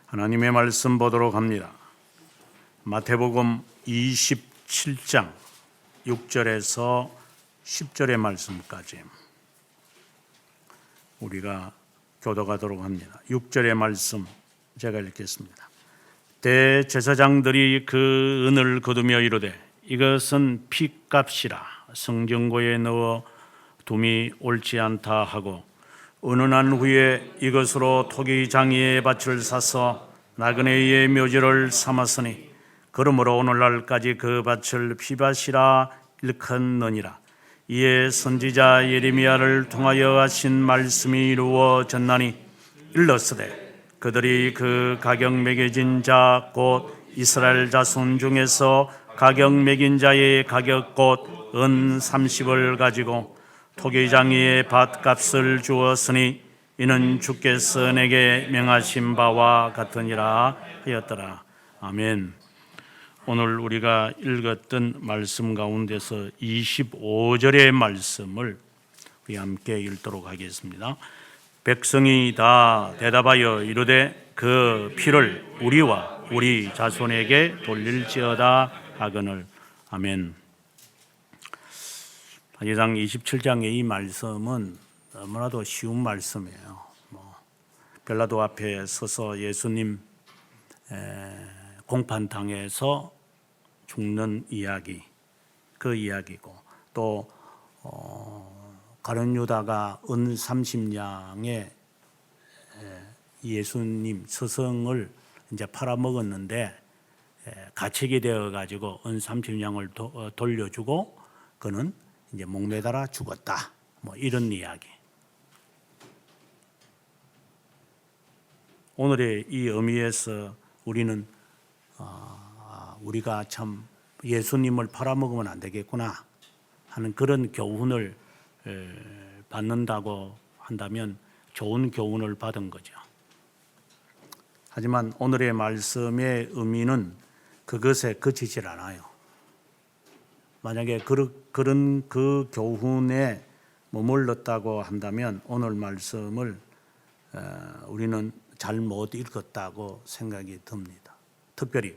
하나님의 말씀 보도록 합니다. 마태복음 27장 6절에서 10절의 말씀까지 우리가 교독하도록 합니다. 6절의 말씀 제가 읽겠습니다. 대제사장들이 그 은을 거두며 이르되 이것은 핏값이라 성전고에 넣어 둠이 옳지 않다 하고 은은한 후에 이것으로 토기장이의 밭을 사서 나그네의 묘지를 삼았으니 그러므로 오늘날까지 그 밭을 피밭이라 일컫느니라. 이에 선지자 예레미야를 통하여 하신 말씀이 이루어졌나니 일렀으되 그들이 그 가격 매겨진 자 곧 이스라엘 자손 중에서 가격 매긴 자의 가격 곧 은 30을 가지고 토기장이의 밭값을 주었으니 이는 주께서 내게 명하신 바와 같으니라 하였더라. 아멘. 오늘 우리가 읽었던 말씀 가운데서 25절의 말씀을 우리 함께 읽도록 하겠습니다. 백성이 다 대답하여 이르되 그 피를 우리와 우리 자손에게 돌릴지어다 하거늘. 아멘. 사실상 27장의 이 말씀은 너무나도 쉬운 말씀이에요. 빌라도 앞에 서서 예수님 공판당해서 죽는 이야기, 그 이야기고, 또 가룟 유다가 은 30냥에 예수님 스승을 이제 팔아먹었는데 가책이 되어 가지고 은 30냥을 돌려주고 그는 이제 목매달아 죽었다. 이런 이야기. 오늘의 이 의미에서 우리는 우리가 참 예수님을 팔아먹으면 안 되겠구나 하는 그런 교훈을 받는다고 한다면 좋은 교훈을 받은 거죠. 하지만 오늘의 말씀의 의미는 그것에 그치질 않아요. 만약에 그런 그 교훈에 머물렀다고 한다면 오늘 말씀을 우리는 잘못 읽었다고 생각이 듭니다. 특별히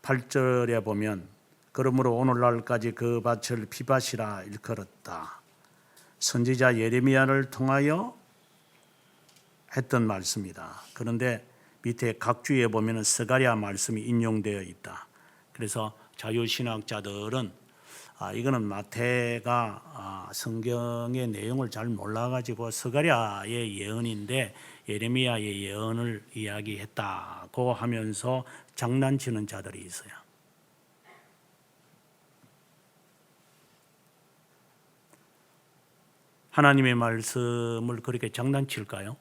8절에 보면 그러므로 오늘날까지 그 밭을 피밭이라 일컬었다. 선지자 예레미야를 통하여 했던 말씀이다. 그런데 밑에 각주에 보면 스가랴 말씀이 인용되어 있다. 그래서 자유신학자들은 이거는 마태가 성경의 내용을 잘 몰라가지고 스가랴의 예언인데 예레미야의 예언을 이야기했다고 하면서 장난치는 자들이 있어요. 하나님의 말씀을 그렇게 장난칠까요?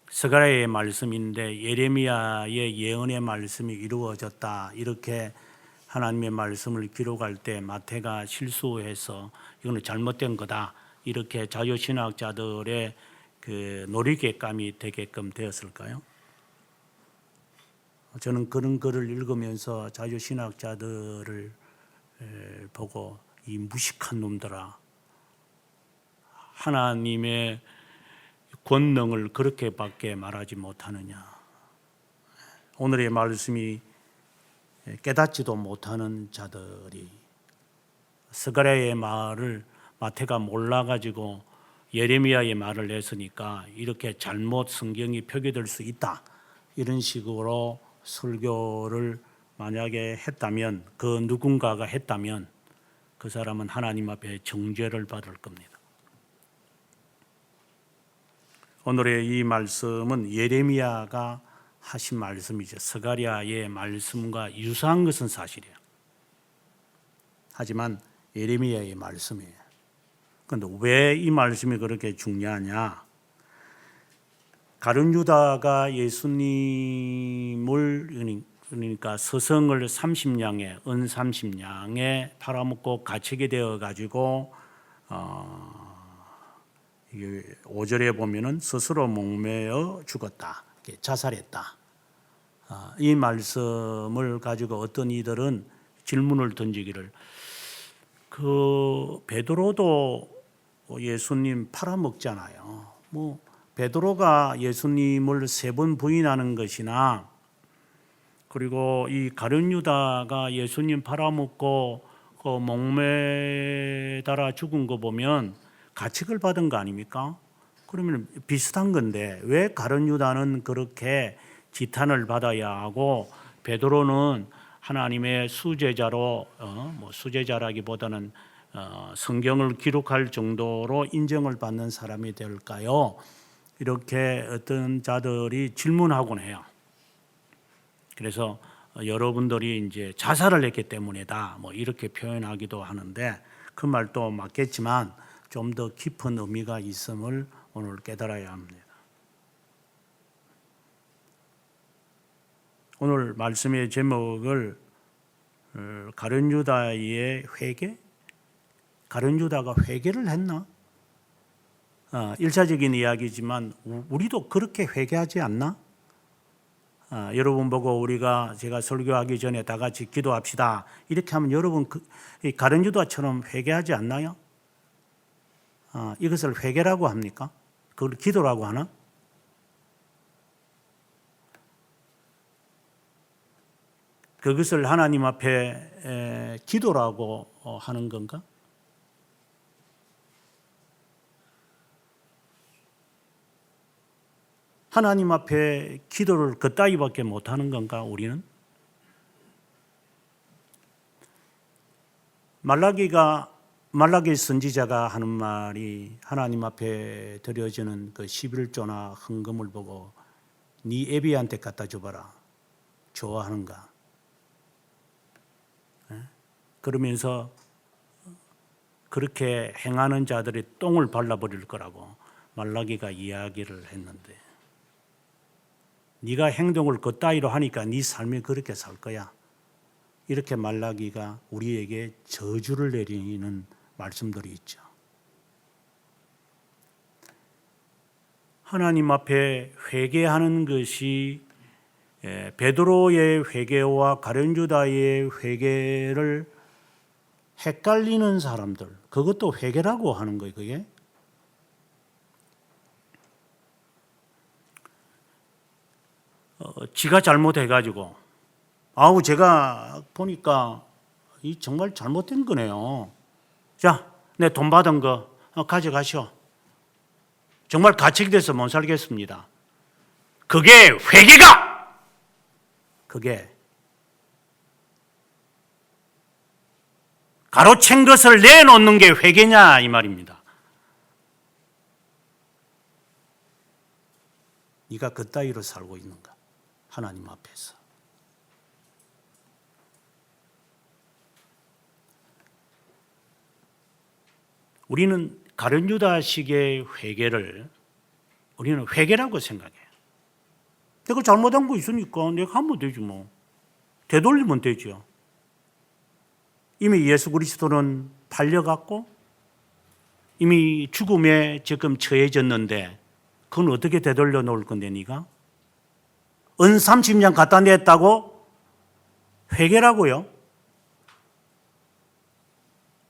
스가랴의 말씀인데 예레미야의 예언의 말씀이 이루어졌다. 이렇게 하나님의 말씀을 기록할 때 마태가 실수해서 이거는 잘못된 거다. 이렇게 자유신학자들의 그 놀이개감이 되게끔 되었을까요? 저는 그런 글을 읽으면서 자유신학자들을 보고 이 무식한 놈들아, 하나님의 권능을 그렇게밖에 말하지 못하느냐. 오늘의 말씀이 깨닫지도 못하는 자들이 스가랴의 말을 마태가 몰라가지고 예레미야의 말을 했으니까 이렇게 잘못 성경이 표기될 수 있다. 이런 식으로 설교를 만약에 했다면, 그 누군가가 했다면 그 사람은 하나님 앞에 정죄를 받을 겁니다. 오늘의 이 말씀은 예레미야가 하신 말씀이죠. 스가랴의 말씀과 유사한 것은 사실이에요. 하지만 예레미야의 말씀이에요. 그런데 왜 이 말씀이 그렇게 중요하냐? 가룟 유다가 예수님을, 그러니까 스승을 30냥에, 은 30냥에 팔아먹고 가책이 되어 가지고 5절에 보면은 스스로 목매어 죽었다, 자살했다. 이 말씀을 가지고 어떤 이들은 질문을 던지기를, 그 베드로도 예수님 팔아먹잖아요. 베드로가 예수님을 3번 부인하는 것이나 그리고 이 가룟 유다가 예수님 팔아먹고 그 목매달아 죽은 거 보면 가책을 받은 거 아닙니까? 그러면 비슷한 건데 왜 가룟 유다는 그렇게 지탄을 받아야 하고 베드로는 하나님의 수제자로 수제자라기보다는 성경을 기록할 정도로 인정을 받는 사람이 될까요? 이렇게 어떤 자들이 질문하곤 해요. 그래서 여러분들이 이제 자살을 했기 때문이다 이렇게 표현하기도 하는데 그 말도 맞겠지만 좀 더 깊은 의미가 있음을 오늘 깨달아야 합니다. 오늘 말씀의 제목을 가룟 유다의 회개? 가룟 유다가 회개를 했나? 1차적인 이야기지만 우리도 그렇게 회개하지 않나? 여러분 보고 제가 설교하기 전에 다 같이 기도합시다 이렇게 하면 여러분 가룟 유다처럼 회개하지 않나요? 이것을 회개라고 합니까? 그걸 기도라고 하나? 그것을 하나님 앞에 기도라고 하는 건가? 하나님 앞에 기도를 그따위밖에 못하는 건가 우리는? 말라기 선지자가 하는 말이 하나님 앞에 드려지는 그 11조나 헌금을 보고 네 애비한테 갖다 줘봐라. 좋아하는가? 그러면서 그렇게 행하는 자들이 똥을 발라버릴 거라고 말라기가 이야기를 했는데 네가 행동을 그따위로 하니까 네 삶이 그렇게 살 거야. 이렇게 말라기가 우리에게 저주를 내리는 말씀들이 있죠. 하나님 앞에 회개하는 것이 베드로의 회개와 가룟 유다의 회개를 헷갈리는 사람들, 그것도 회개라고 하는 거예요. 그게 지가 잘못해가지고 제가 보니까 이 정말 잘못된 거네요. 자, 내 돈 받은 거 가져가시오. 정말 가책돼서 못 살겠습니다. 그게 회개가! 그게 가로챈 것을 내놓는 게 회개냐 이 말입니다. 네가 그따위로 살고 있는가? 하나님 앞에서. 우리는 가룟 유다식의 회개를 우리는 회개라고 생각해요. 내가 잘못한 거 있으니까 내가 하면 되지 뭐. 되돌리면 되죠. 이미 예수 그리스도는 팔려갔고 이미 죽음에 지금 처해졌는데 그건 어떻게 되돌려 놓을 건데 네가? 은 30년 갖다 냈다고? 회개라고요.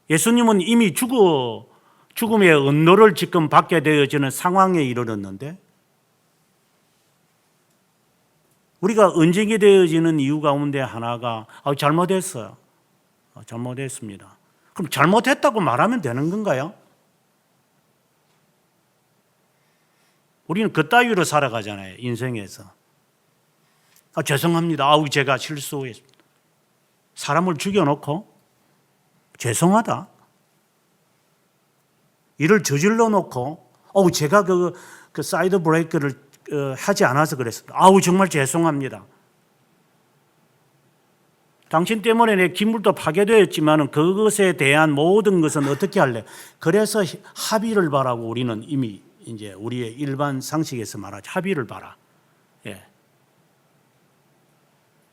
예수님은 이미 죽음의 은노를 지금 받게 되어지는 상황에 이르렀는데 우리가 언쟁이 되어지는 이유 가운데 하나가 잘못했어요. 잘못했습니다. 그럼 잘못했다고 말하면 되는 건가요? 우리는 그따위로 살아가잖아요. 인생에서. 죄송합니다. 제가 실수했습니다. 사람을 죽여놓고 죄송하다. 일을 저질러 놓고 제가 그 사이드 브레이크를 하지 않아서 그랬습니다. 정말 죄송합니다. 당신 때문에 내 기물도 파괴되었지만 그것에 대한 모든 것은 어떻게 할래? 그래서 합의를 바라고 우리는 이미 이제 우리의 일반 상식에서 말하죠. 합의를 바라.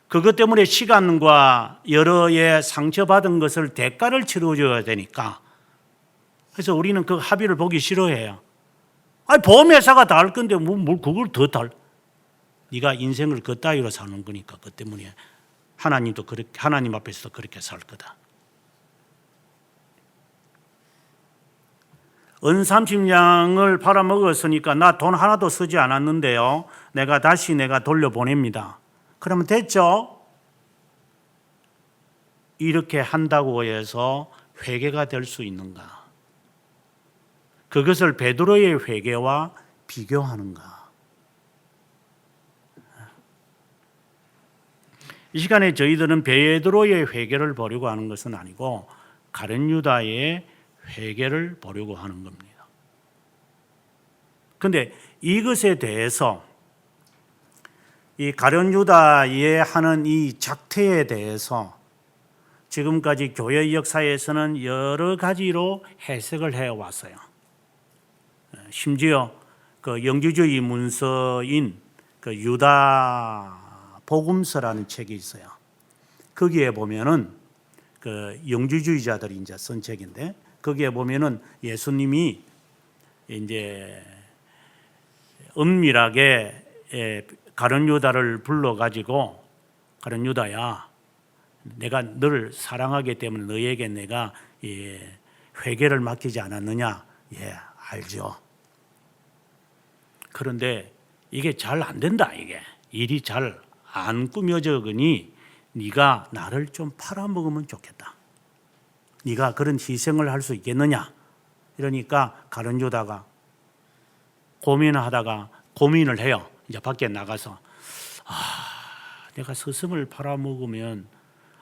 그것 때문에 시간과 여러의 상처받은 것을 대가를 치러줘야 되니까 그래서 우리는 그 합의를 보기 싫어해요. 보험회사가 다 할 건데 뭘 그걸 더 네가 인생을 그 따위로 사는 거니까 그 때문에 하나님도 그렇게 하나님 앞에서도 그렇게 살 거다. 은 30냥을 팔아먹었으니까 나 돈 하나도 쓰지 않았는데요. 내가 다시 돌려보냅니다. 그러면 됐죠? 이렇게 한다고 해서 회개가 될 수 있는가? 그것을 베드로의 회개와 비교하는가? 이 시간에 저희들은 베드로의 회개를 보려고 하는 것은 아니고 가룟 유다의 회개를 보려고 하는 겁니다. 그런데 이것에 대해서 이 가룟 유다의 하는 이 작태에 대해서 지금까지 교회 역사에서는 여러 가지로 해석을 해왔어요. 심지어 그 영주주의 문서인 그 유다 복음서라는 책이 있어요. 거기에 보면은 그 영주주의자들이 이제 쓴 책인데 거기에 보면은 예수님이 이제 은밀하게 가룟 유다를 불러 가지고 가룟 유다야, 내가 너를 사랑하기 때문에 너에게 내가 회개를 맡기지 않았느냐? 예, 알죠. 그런데 이게 잘 안 된다. 이게 일이 잘 안 꾸며져거니 네가 나를 좀 팔아먹으면 좋겠다. 네가 그런 희생을 할 수 있겠느냐? 이러니까 가룟 유다가 고민하다가 고민을 해요. 이제 밖에 나가서 내가 스승을 팔아먹으면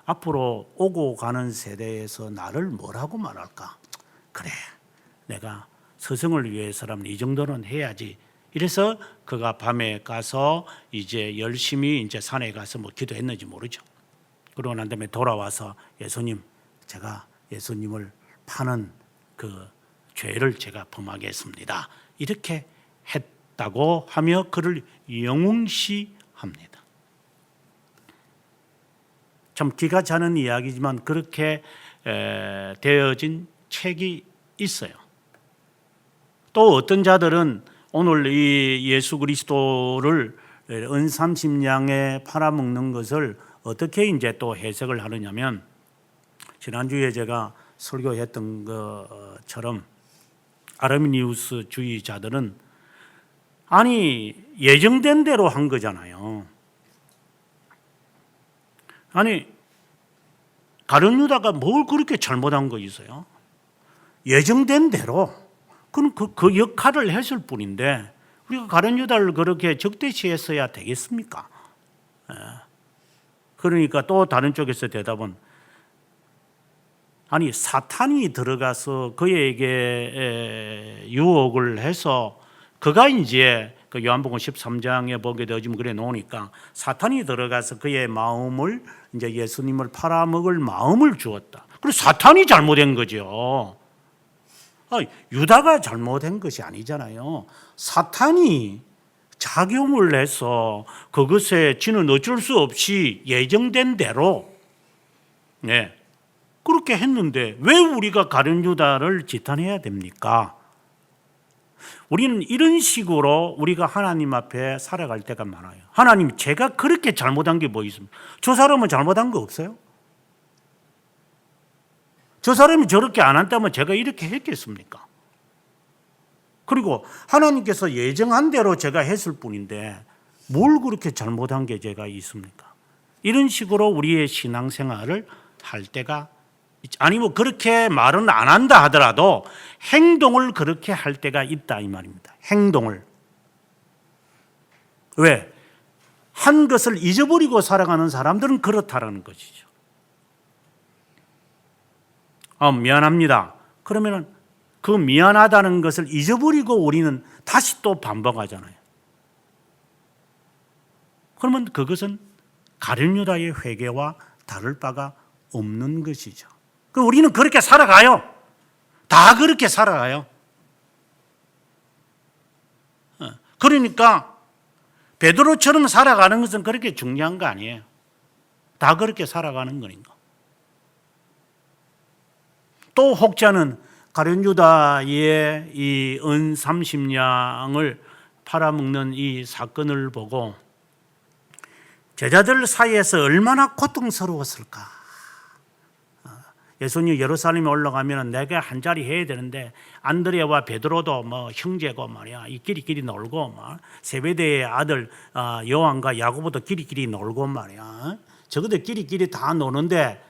앞으로 오고 가는 세대에서 나를 뭐라고 말할까? 그래, 내가 스승을 위해서라면 이 정도는 해야지. 이래서 그가 밤에 가서 이제 열심히 이제 산에 가서 뭐 기도했는지 모르죠. 그러고 난 다음에 돌아와서 예수님, 제가 예수님을 파는 그 죄를 제가 범하겠습니다. 이렇게 했다고 하며 그를 영웅시합니다. 참 기가 차는 이야기지만 그렇게 되어진 책이 있어요. 또 어떤 자들은 오늘 이 예수 그리스도를 은 30냥에 팔아먹는 것을 어떻게 이제 또 해석을 하느냐면, 지난주에 제가 설교했던 것처럼 아르미니우스 주의자들은 아니 예정된 대로 한 거잖아요. 아니 가룟 유다가 뭘 그렇게 잘못한 거 있어요? 예정된 대로 그럼 그 역할을 했을 뿐인데 우리가 가룟 유다를 그렇게 적대시했어야 되겠습니까? 그러니까 또 다른 쪽에서 대답은 아니 사탄이 들어가서 그에게 유혹을 해서 그가 이제 그 요한복음 13장에 보게 되어지면 그래 놓으니까 사탄이 들어가서 그의 마음을 이제 예수님을 팔아먹을 마음을 주었다. 그래서 사탄이 잘못된 거죠. 유다가 잘못한 것이 아니잖아요. 사탄이 작용을 해서 그것에 지는 어쩔 수 없이 예정된 대로 그렇게 했는데 왜 우리가 가룟 유다를 지탄해야 됩니까? 우리는 이런 식으로 우리가 하나님 앞에 살아갈 때가 많아요. 하나님, 제가 그렇게 잘못한 게 뭐 있습니까? 저 사람은 잘못한 거 없어요? 저 사람이 저렇게 안 한다면 제가 이렇게 했겠습니까? 그리고 하나님께서 예정한 대로 제가 했을 뿐인데 뭘 그렇게 잘못한 게 제가 있습니까? 이런 식으로 우리의 신앙생활을 할 때가 아니 뭐 그렇게 말은 안 한다 하더라도 행동을 그렇게 할 때가 있다 이 말입니다. 행동을. 왜? 한 것을 잊어버리고 살아가는 사람들은 그렇다라는 것이죠. 미안합니다. 그러면은 그 미안하다는 것을 잊어버리고 우리는 다시 또 반복하잖아요. 그러면 그것은 가룟 유다의 회개와 다를 바가 없는 것이죠. 우리는 그렇게 살아가요. 다 그렇게 살아가요. 그러니까 베드로처럼 살아가는 것은 그렇게 중요한 거 아니에요. 다 그렇게 살아가는 거니까. 또 혹자는 가룟 유다의 이 은 30냥을 팔아먹는 이 사건을 보고 제자들 사이에서 얼마나 고통스러웠을까. 예수님 예루살렘에 올라가면 내가 한 자리 해야 되는데 안드레와 베드로도 뭐 형제고 말이야. 이 끼리끼리 놀고 막 세베대의 아들 요한과 야고보도 끼리끼리 놀고 말이야. 저거들 끼리끼리 다 노는데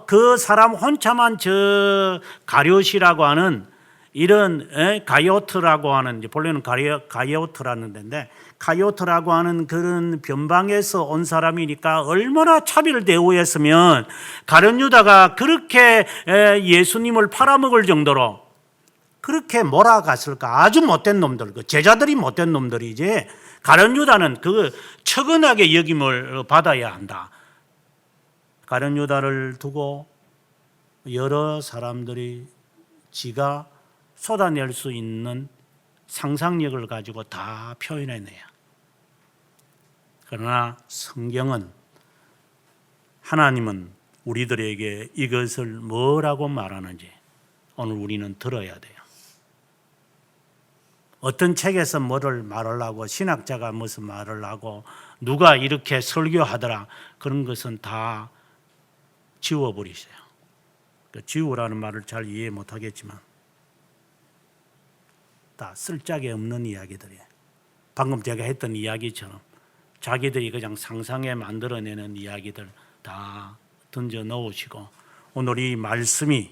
그 사람 혼자만 저 가룟이라고 하는 이런 가이오트라고 하는 이제 본래는 가이오트라는 데인데 가이오트라고 하는 그런 변방에서 온 사람이니까 얼마나 차별 대우했으면 가룟 유다가 그렇게 예수님을 팔아먹을 정도로 그렇게 몰아갔을까? 아주 못된 놈들, 그 제자들이 못된 놈들이지. 가룟 유다는 그 처근하게 여김을 받아야 한다. 가룟 유다를 두고 여러 사람들이 지가 쏟아낼 수 있는 상상력을 가지고 다 표현해내요. 그러나 성경은, 하나님은 우리들에게 이것을 뭐라고 말하는지 오늘 우리는 들어야 돼요. 어떤 책에서 뭐를 말을 하고 신학자가 무슨 말을 하고 누가 이렇게 설교하더라, 그런 것은 다 지워버리세요. 지우라는 말을 잘 이해 못하겠지만 다 쓸데기 없는 이야기들이에요. 방금 제가 했던 이야기처럼 자기들이 그냥 상상에 만들어내는 이야기들 다 던져 넣으시고, 오늘 이 말씀이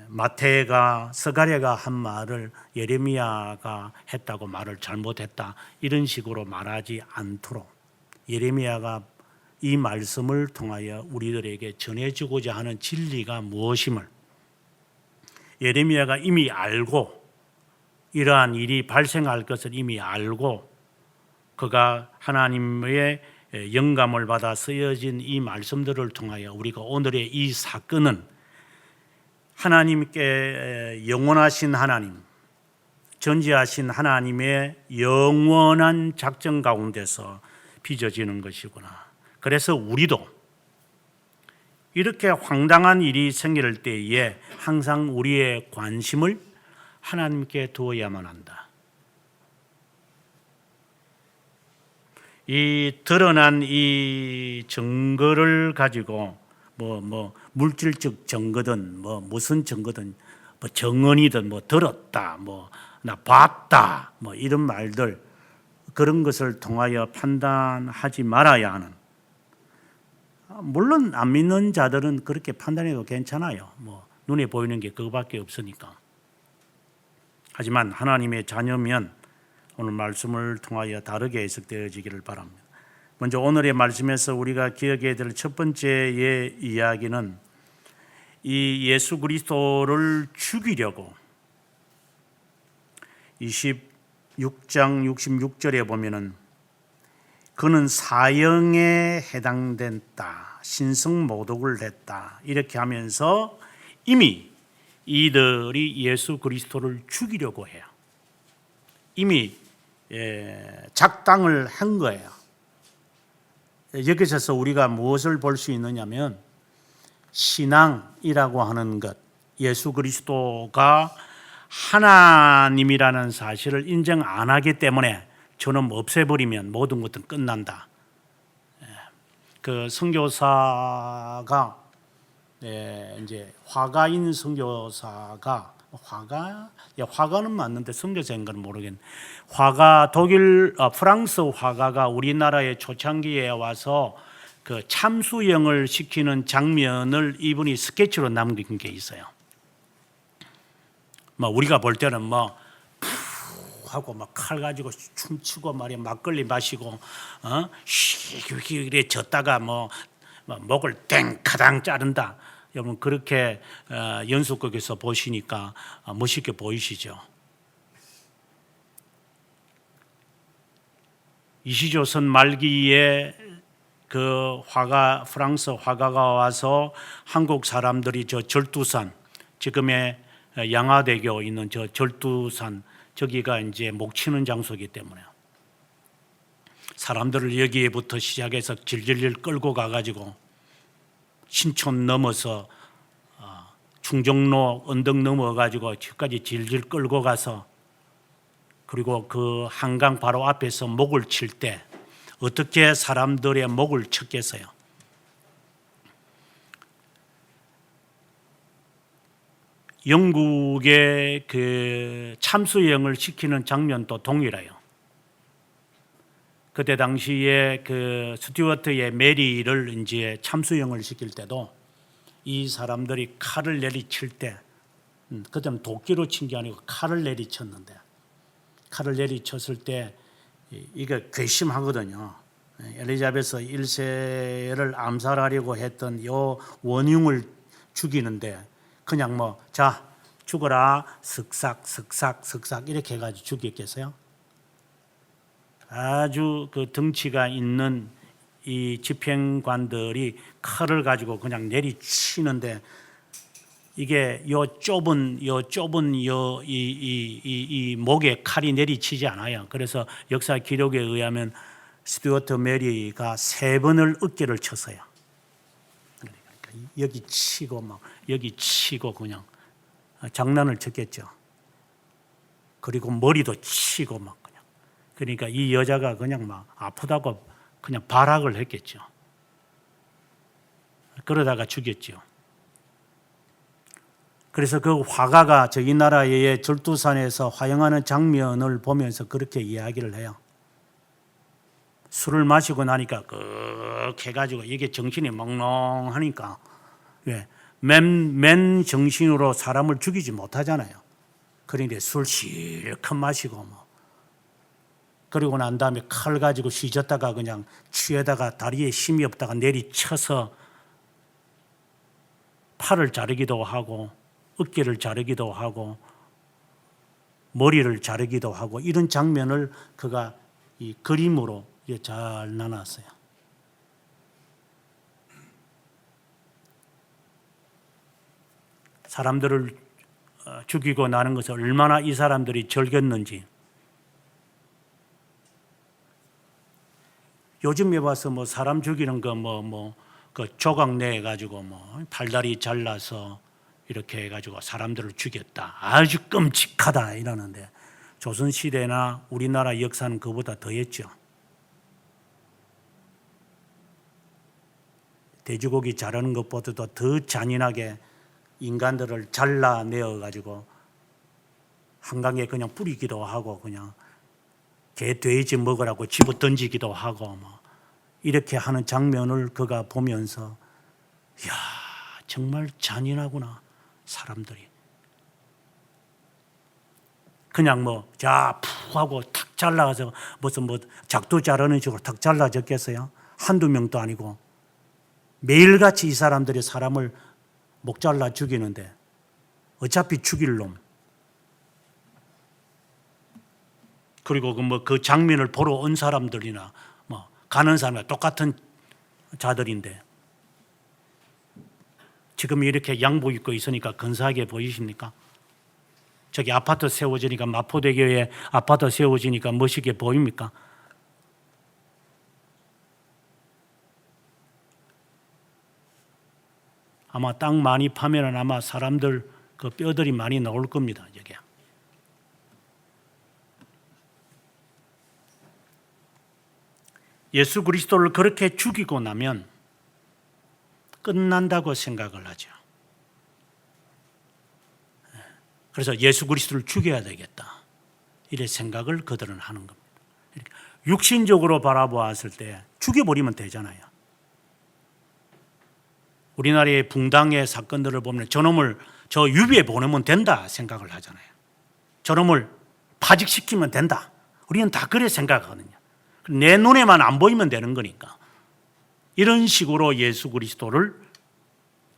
마태가 스가랴가 한 말을 예레미야가 했다고 말을 잘못했다 이런 식으로 말하지 않도록 예레미야가 이 말씀을 통하여 우리들에게 전해주고자 하는 진리가 무엇임을 예레미야가 이미 알고, 이러한 일이 발생할 것을 이미 알고 그가 하나님의 영감을 받아 쓰여진 이 말씀들을 통하여 우리가 오늘의 이 사건은 하나님께 영원하신 하나님, 전지하신 하나님의 영원한 작정 가운데서 빚어지는 것이구나. 그래서 우리도 이렇게 황당한 일이 생길 때에 항상 우리의 관심을 하나님께 두어야만 한다. 이 드러난 이 증거를 가지고 물질적 증거든 무슨 증거든 정언이든 들었다 나 봤다 이런 말들, 그런 것을 통하여 판단하지 말아야 하는, 물론 안 믿는 자들은 그렇게 판단해도 괜찮아요. 눈에 보이는 게 그거밖에 없으니까. 하지만 하나님의 자녀면 오늘 말씀을 통하여 다르게 해석되어지기를 바랍니다. 먼저 오늘의 말씀에서 우리가 기억해야 될 첫 번째의 이야기는 이 예수 그리스도를 죽이려고 26장 66절에 보면은 그는 사형에 해당된다, 신성모독을 했다 이렇게 하면서 이미 이들이 예수 그리스도를 죽이려고 해요. 이미 작당을 한 거예요. 여기서 우리가 무엇을 볼 수 있느냐면 신앙이라고 하는 것, 예수 그리스도가 하나님이라는 사실을 인정 안 하기 때문에 저놈 없애버리면 모든 것은 끝난다. 그 선교사가 이제 화가인 선교사가 화가는 맞는데 선교사인 건 모르겠네. 화가 프랑스 화가가 우리나라의 초창기에 와서 그 참수형을 시키는 장면을 이분이 스케치로 남긴 게 있어요. 우리가 볼 때는 하고 칼 가지고 춤추고 말이야, 막걸리 마시고 이래 졌다가 목을 땡카당 자른다. 여러분 그렇게 연속극에서 보시니까 멋있게 보이시죠? 이시조선 말기에 그 프랑스 화가가 와서 한국 사람들이 저 절두산, 지금의 양화대교 있는 저 절두산, 저기가 이제 목치는 장소이기 때문에 사람들을 여기에부터 시작해서 질질질 끌고 가가지고 신촌 넘어서 충정로 언덕 넘어가지고 저까지 질질 끌고 가서, 그리고 그 한강 바로 앞에서 목을 칠 때 어떻게 사람들의 목을 쳤겠어요? 영국의 그 참수형을 시키는 장면도 동일해요. 그때 당시에 그 스튜어트의 메리를 이제 참수형을 시킬 때도 이 사람들이 칼을 내리칠 때, 그때는 도끼로 친 게 아니고 칼을 내리쳤는데, 칼을 내리쳤을 때 이게 괘씸하거든요. 엘리자베스 1세를 암살하려고 했던 이 원흉을 죽이는데 그냥 뭐 자 죽어라 슥싹 이렇게 해가지고 죽였겠어요? 아주 그 덩치가 있는 이 집행관들이 칼을 가지고 그냥 내리치는데 이게 요 좁은 이 목에 칼이 내리치지 않아요. 그래서 역사 기록에 의하면 스튜어트 메리가 3번을 어깨를 쳤어요. 그러니까 여기 치고 막 여기 치고 그냥 장난을 쳤겠죠. 그리고 머리도 치고 막 그냥. 그러니까 이 여자가 그냥 막 아프다고 그냥 발악을 했겠죠. 그러다가 죽였죠. 그래서 그 화가가 저기 나라의 절두산에서 화영하는 장면을 보면서 그렇게 이야기를 해요. 술을 마시고 나니까 그 해가지고 이게 정신이 멍롱하니까 맨 정신으로 사람을 죽이지 못하잖아요. 그런데 술 실컷 마시고 뭐 그리고 난 다음에 칼 가지고 휘젓다가 그냥 취에다가 다리에 힘이 없다가 내리쳐서 팔을 자르기도 하고 어깨를 자르기도 하고 머리를 자르기도 하고 이런 장면을 그가 이 그림으로 잘 나눴어요. 사람들을 죽이고 나는 것을 얼마나 이 사람들이 즐겼는지. 요즘에 와서 뭐 사람 죽이는 거 그 조각 내 가지고 뭐 팔다리 잘라서 이렇게 해가지고 사람들을 죽였다. 아주 끔찍하다 이러는데 조선시대나 우리나라 역사는 그보다 더했죠. 돼지고기 자르는 것보다도 더 잔인하게 인간들을 잘라내어 가지고 한강에 그냥 뿌리기도 하고 그냥 개 돼지 먹으라고 집어 던지기도 하고 뭐 이렇게 하는 장면을 그가 보면서 이야 정말 잔인하구나 사람들이. 그냥 뭐 자 푹 하고 탁 잘라서 무슨 뭐 작두 자르는 식으로 탁 잘라졌겠어요? 한두 명도 아니고 매일같이 이 사람들이 사람을 목 잘라 죽이는데 어차피 죽일 놈. 그리고 그 장면을 보러 온 사람들이나 뭐 가는 사람이 똑같은 자들인데 지금 이렇게 양복 입고 있으니까 근사하게 보이십니까? 저기 아파트 세워지니까 마포대교에 아파트 세워지니까 멋있게 보입니까? 아마 땅 많이 파면은 아마 사람들 그 뼈들이 많이 나올 겁니다. 여기. 예수 그리스도를 그렇게 죽이고 나면 끝난다고 생각을 하죠. 그래서 예수 그리스도를 죽여야 되겠다. 이런 생각을 그들은 하는 겁니다. 육신적으로 바라보았을 때 죽여버리면 되잖아요. 우리나라의 붕당의 사건들을 보면 저놈을 저 유비에 보내면 된다 생각을 하잖아요. 저놈을 파직시키면 된다. 우리는 다 그래 생각하거든요. 내 눈에만 안 보이면 되는 거니까. 이런 식으로 예수 그리스도를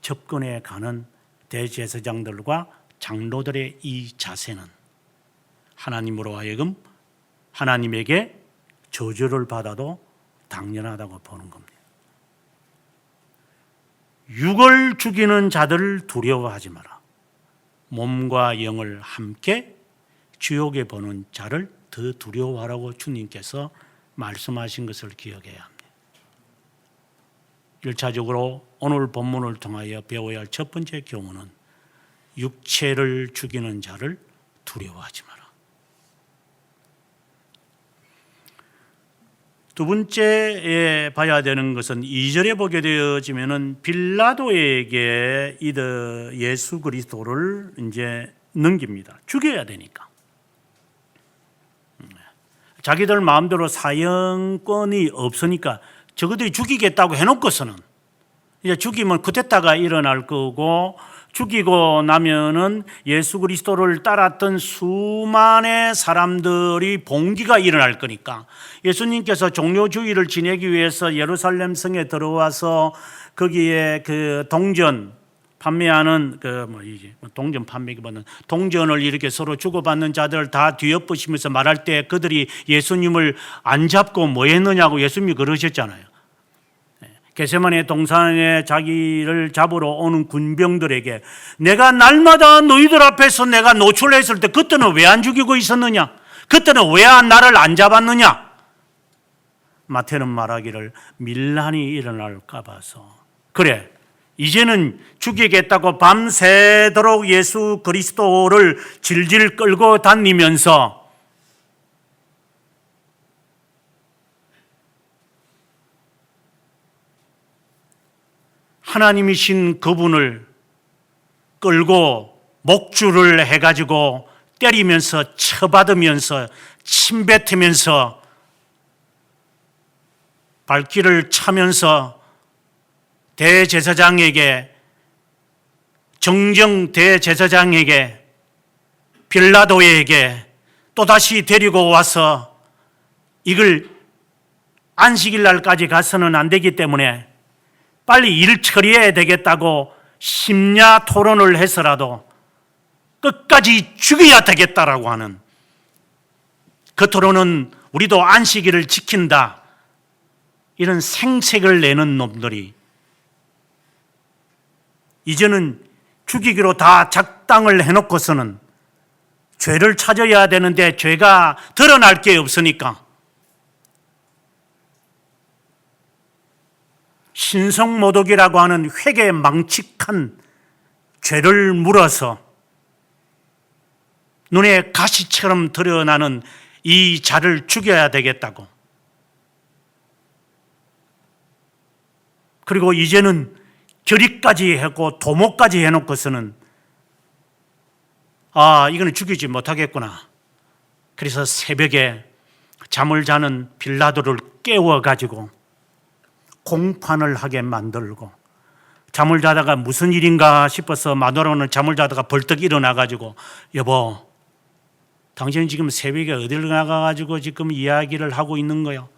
접근해 가는 대제사장들과 장로들의 이 자세는 하나님으로 하여금 하나님에게 저주를 받아도 당연하다고 보는 겁니다. 육을 죽이는 자들을 두려워하지 마라. 몸과 영을 함께 지옥에 보는 자를 더 두려워하라고 주님께서 말씀하신 것을 기억해야 합니다. 1차적으로 오늘 본문을 통하여 배워야 할 첫 번째 교훈은 육체를 죽이는 자를 두려워하지 마라. 두 번째에 봐야 되는 것은 2절에 보게 되어지면은 빌라도에게 예수 그리스도를 이제 넘깁니다. 죽여야 되니까. 자기들 마음대로 사형권이 없으니까 저것들이 죽이겠다고 해놓고서는 이제 죽이면 그때다가 일어날 거고, 죽이고 나면은 예수 그리스도를 따랐던 수많은 사람들이 봉기가 일어날 거니까, 예수님께서 종료주의를 지내기 위해서 예루살렘 성에 들어와서 거기에 그 동전 판매하는 동전 판매기보다는 동전을 이렇게 서로 주고받는 자들 다 뒤엎으시면서 말할 때 그들이 예수님을 안 잡고 뭐 했느냐고 예수님이 그러셨잖아요. 겟세마네 동산에 자기를 잡으러 오는 군병들에게 내가 날마다 너희들 앞에서 내가 노출했을 때 그때는 왜 안 죽이고 있었느냐? 그때는 왜 나를 안 잡았느냐? 마태는 말하기를 밀란이 일어날까 봐서, 그래 이제는 죽이겠다고 밤새도록 예수 그리스도를 질질 끌고 다니면서 하나님이신 그분을 끌고 목줄을 해가지고 때리면서 쳐받으면서 침뱉으면서 발길을 차면서 대제사장에게, 정정 대제사장에게, 빌라도에게 또다시 데리고 와서 이걸 안식일 날까지 가서는 안 되기 때문에 빨리 일 처리해야 되겠다고 심야 토론을 해서라도 끝까지 죽여야 되겠다라고 하는, 겉으로는 우리도 안식일을 지킨다 이런 생색을 내는 놈들이 이제는 죽이기로 다 작당을 해놓고서는 죄를 찾아야 되는데 죄가 드러날 게 없으니까 신성모독이라고 하는 회개망측한 죄를 물어서 눈에 가시처럼 드러나는 이 자를 죽여야 되겠다고, 그리고 이제는 결의까지 하고 도모까지 해놓고서는 이거는 죽이지 못하겠구나. 그래서 새벽에 잠을 자는 빌라도를 깨워가지고 공판을 하게 만들고, 잠을 자다가 무슨 일인가 싶어서 마누라는 잠을 자다가 벌떡 일어나가지고 여보, 당신은 지금 새벽에 어딜 나가가지고 지금 이야기를 하고 있는 거요?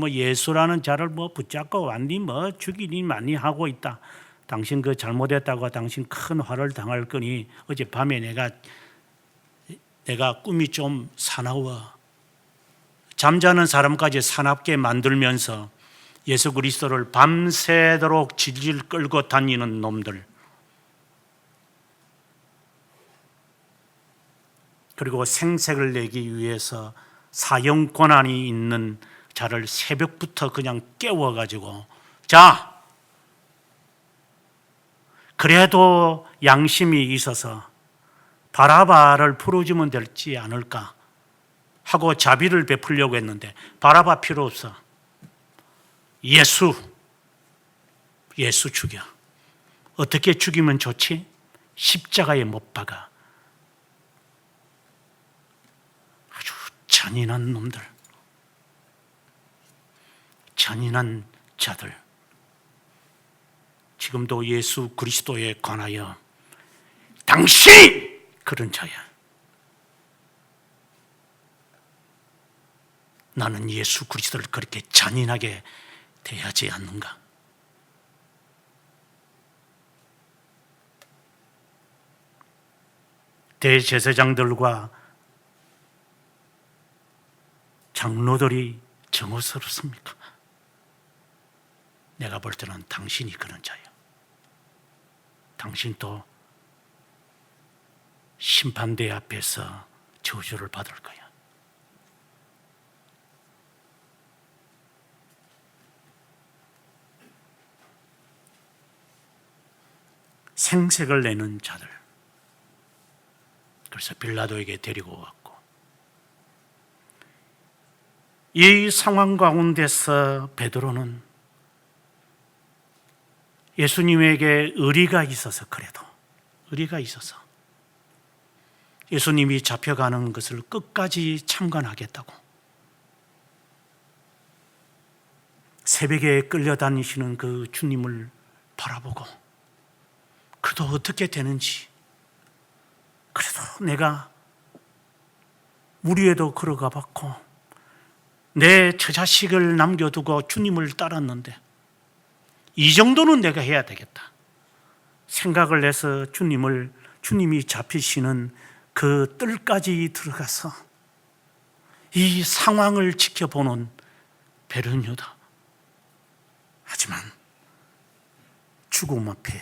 예수라는 자를 붙잡고 완전히 죽이니 많이 하고 있다. 당신 그 잘못했다고 당신 큰 화를 당할 거니 어젯밤에 내가 꿈이 좀 사나워. 잠자는 사람까지 사납게 만들면서 예수 그리스도를 밤새도록 질질 끌고 다니는 놈들, 그리고 생색을 내기 위해서 사형 권한이 있는 자를 새벽부터 그냥 깨워가지고, 자, 그래도 양심이 있어서 바라바를 풀어주면 될지 않을까 하고 자비를 베풀려고 했는데 바라바 필요 없어. 예수 죽여. 어떻게 죽이면 좋지? 십자가에 못 박아. 아주 잔인한 놈들, 잔인한 자들. 지금도 예수 그리스도에 관하여 당신이 그런 자야. 나는 예수 그리스도를 그렇게 잔인하게 대하지 않는가? 대제사장들과 장로들이 정오스럽습니까? 내가 볼 때는 당신이 그런 자야. 당신도 심판대 앞에서 저주를 받을 거야. 생색을 내는 자들. 그래서 빌라도에게 데리고 왔고, 이 상황 가운데서 베드로는 예수님에게 의리가 있어서, 그래도 의리가 있어서 예수님이 잡혀가는 것을 끝까지 참관하겠다고, 새벽에 끌려다니시는 그 주님을 바라보고 그래도 어떻게 되는지, 그래도 내가 물 위에도 걸어가 봤고 내 처자식을 남겨두고 주님을 따랐는데 이 정도는 내가 해야 되겠다 생각을 해서 주님이 잡히시는 그 뜰까지 들어가서 이 상황을 지켜보는 베르뉴다. 하지만 죽음 앞에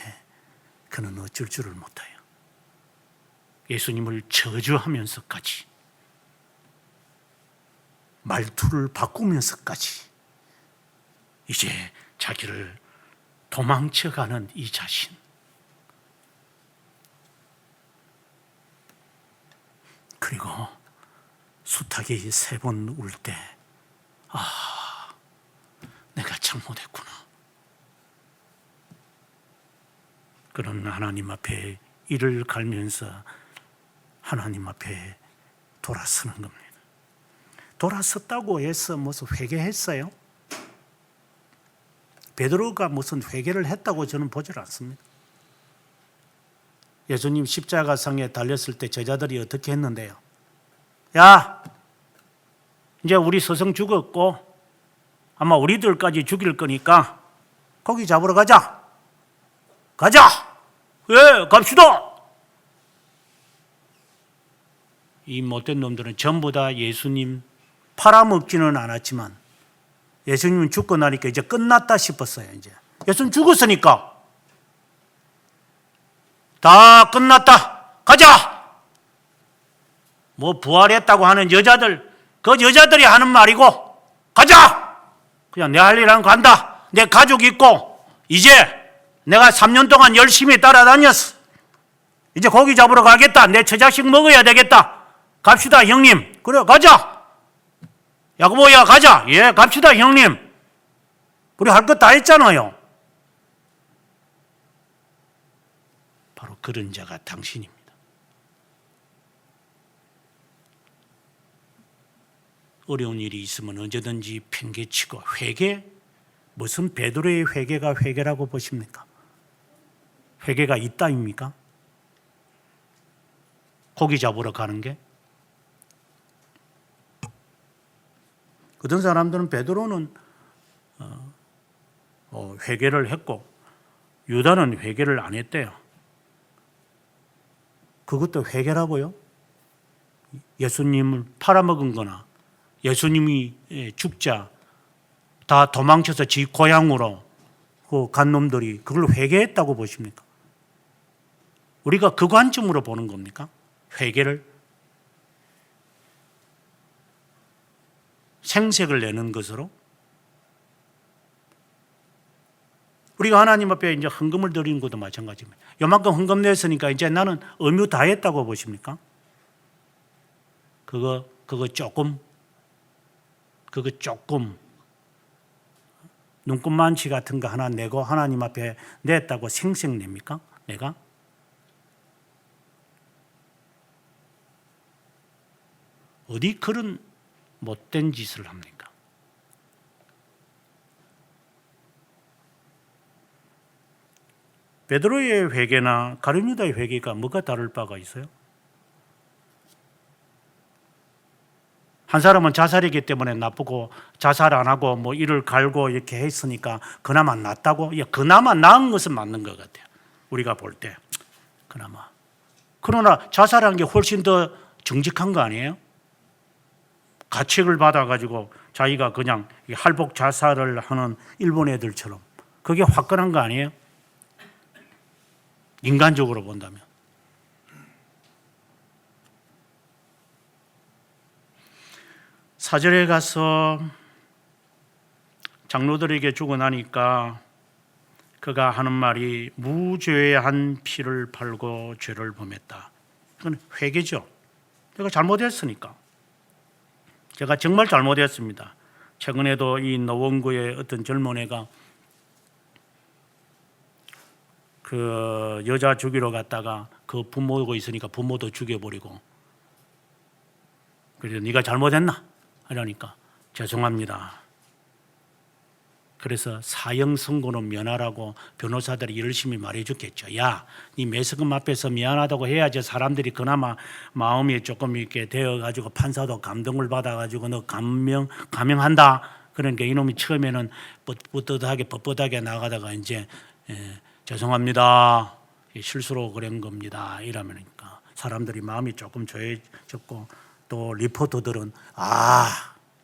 그는 어쩔 줄을 못해요. 예수님을 저주하면서까지, 말투를 바꾸면서까지 이제 자기를 도망쳐가는 이 자신, 그리고 수탉이 3번 울 때, 내가 잘못했구나. 그런 하나님 앞에 이를 갈면서 하나님 앞에 돌아서는 겁니다. 돌아섰다고 해서 무슨 회개했어요? 베드로가 무슨 회개를 했다고 저는 보질 않습니다. 예수님 십자가상에 달렸을 때 제자들이 어떻게 했는데요? 야, 이제 우리 스승 죽었고 아마 우리들까지 죽일 거니까 고기 잡으러 가자. 예, 갑시다. 이 못된 놈들은 전부 다 예수님 팔아먹지는 않았지만 예수님은 죽고 나니까 이제 끝났다 싶었어요. 이제 예수님 죽었으니까 다 끝났다. 가자. 뭐 부활했다고 하는 여자들, 그 여자들이 하는 말이고, 가자. 그냥 내 할 일 하면 간다. 내 가족 있고 이제 내가 3년 동안 열심히 따라다녔어. 이제 고기 잡으러 가겠다. 내 처자식 먹어야 되겠다. 갑시다 형님. 그래 가자. 야고보야 가자. 예, 갑시다 형님. 우리 할 것 다 했잖아요. 바로 그런 자가 당신입니다. 어려운 일이 있으면 언제든지 팽개치고 회개? 무슨 베드로의 회개가 회개라고 보십니까? 회개가 있다입니까? 고기 잡으러 가는 게? 어떤 사람들은 베드로는 회개를 했고 유다는 회개를 안 했대요. 그것도 회개라고요? 예수님을 팔아먹은 거나 예수님이 죽자 다 도망쳐서 지 고향으로 간 놈들이 그걸 회개했다고 보십니까? 우리가 그 관점으로 보는 겁니까? 회개를? 생색을 내는 것으로? 우리가 하나님 앞에 이제 헌금을 드리는 것도 마찬가지입니다. 요만큼 헌금 냈으니까 이제 나는 의무 다 했다고 보십니까? 그거 조금 눈꽃만치 같은 거 하나 내고 하나님 앞에 냈다고 생색 냅니까? 내가? 어디 그런 못된 짓을 합니까? 베드로의 회개나 가룟 유다의 회개가 뭐가 다를 바가 있어요? 한 사람은 자살이기 때문에 나쁘고 자살 안 하고 뭐 이를 갈고 이렇게 했으니까 그나마 낫다고? 그나마 나은 것은 맞는 것 같아요. 우리가 볼 때 그나마. 그러나 자살한 게 훨씬 더 정직한 거 아니에요? 가책을 받아가지고 자기가 그냥 할복 자살을 하는 일본 애들처럼 그게 화끈한 거 아니에요? 인간적으로 본다면. 사절에 가서 장로들에게 주고 나니까 그가 하는 말이 무죄한 피를 팔고 죄를 범했다. 그건 회개죠. 내가 잘못했으니까. 제가 정말 잘못했습니다. 최근에도 이 노원구의 어떤 젊은 애가 그 여자 죽이러 갔다가 그 부모가 있으니까 부모도 죽여버리고, 그래서 네가 잘못했나? 이러니까 죄송합니다. 그래서 사형 선고는 면하라고 변호사들이 열심히 말해줬겠죠. 야, 네 매스금 앞에서 미안하다고 해야지 사람들이 그나마 마음이 조금 이렇게 되어가지고 판사도 감동을 받아가지고 너 감명한다. 그러니까 이놈이 처음에는 뻣뻣하게 나가다가 이제 죄송합니다. 실수로 그런 겁니다. 이러니까 사람들이 마음이 조금 조여졌고, 또 리포터들은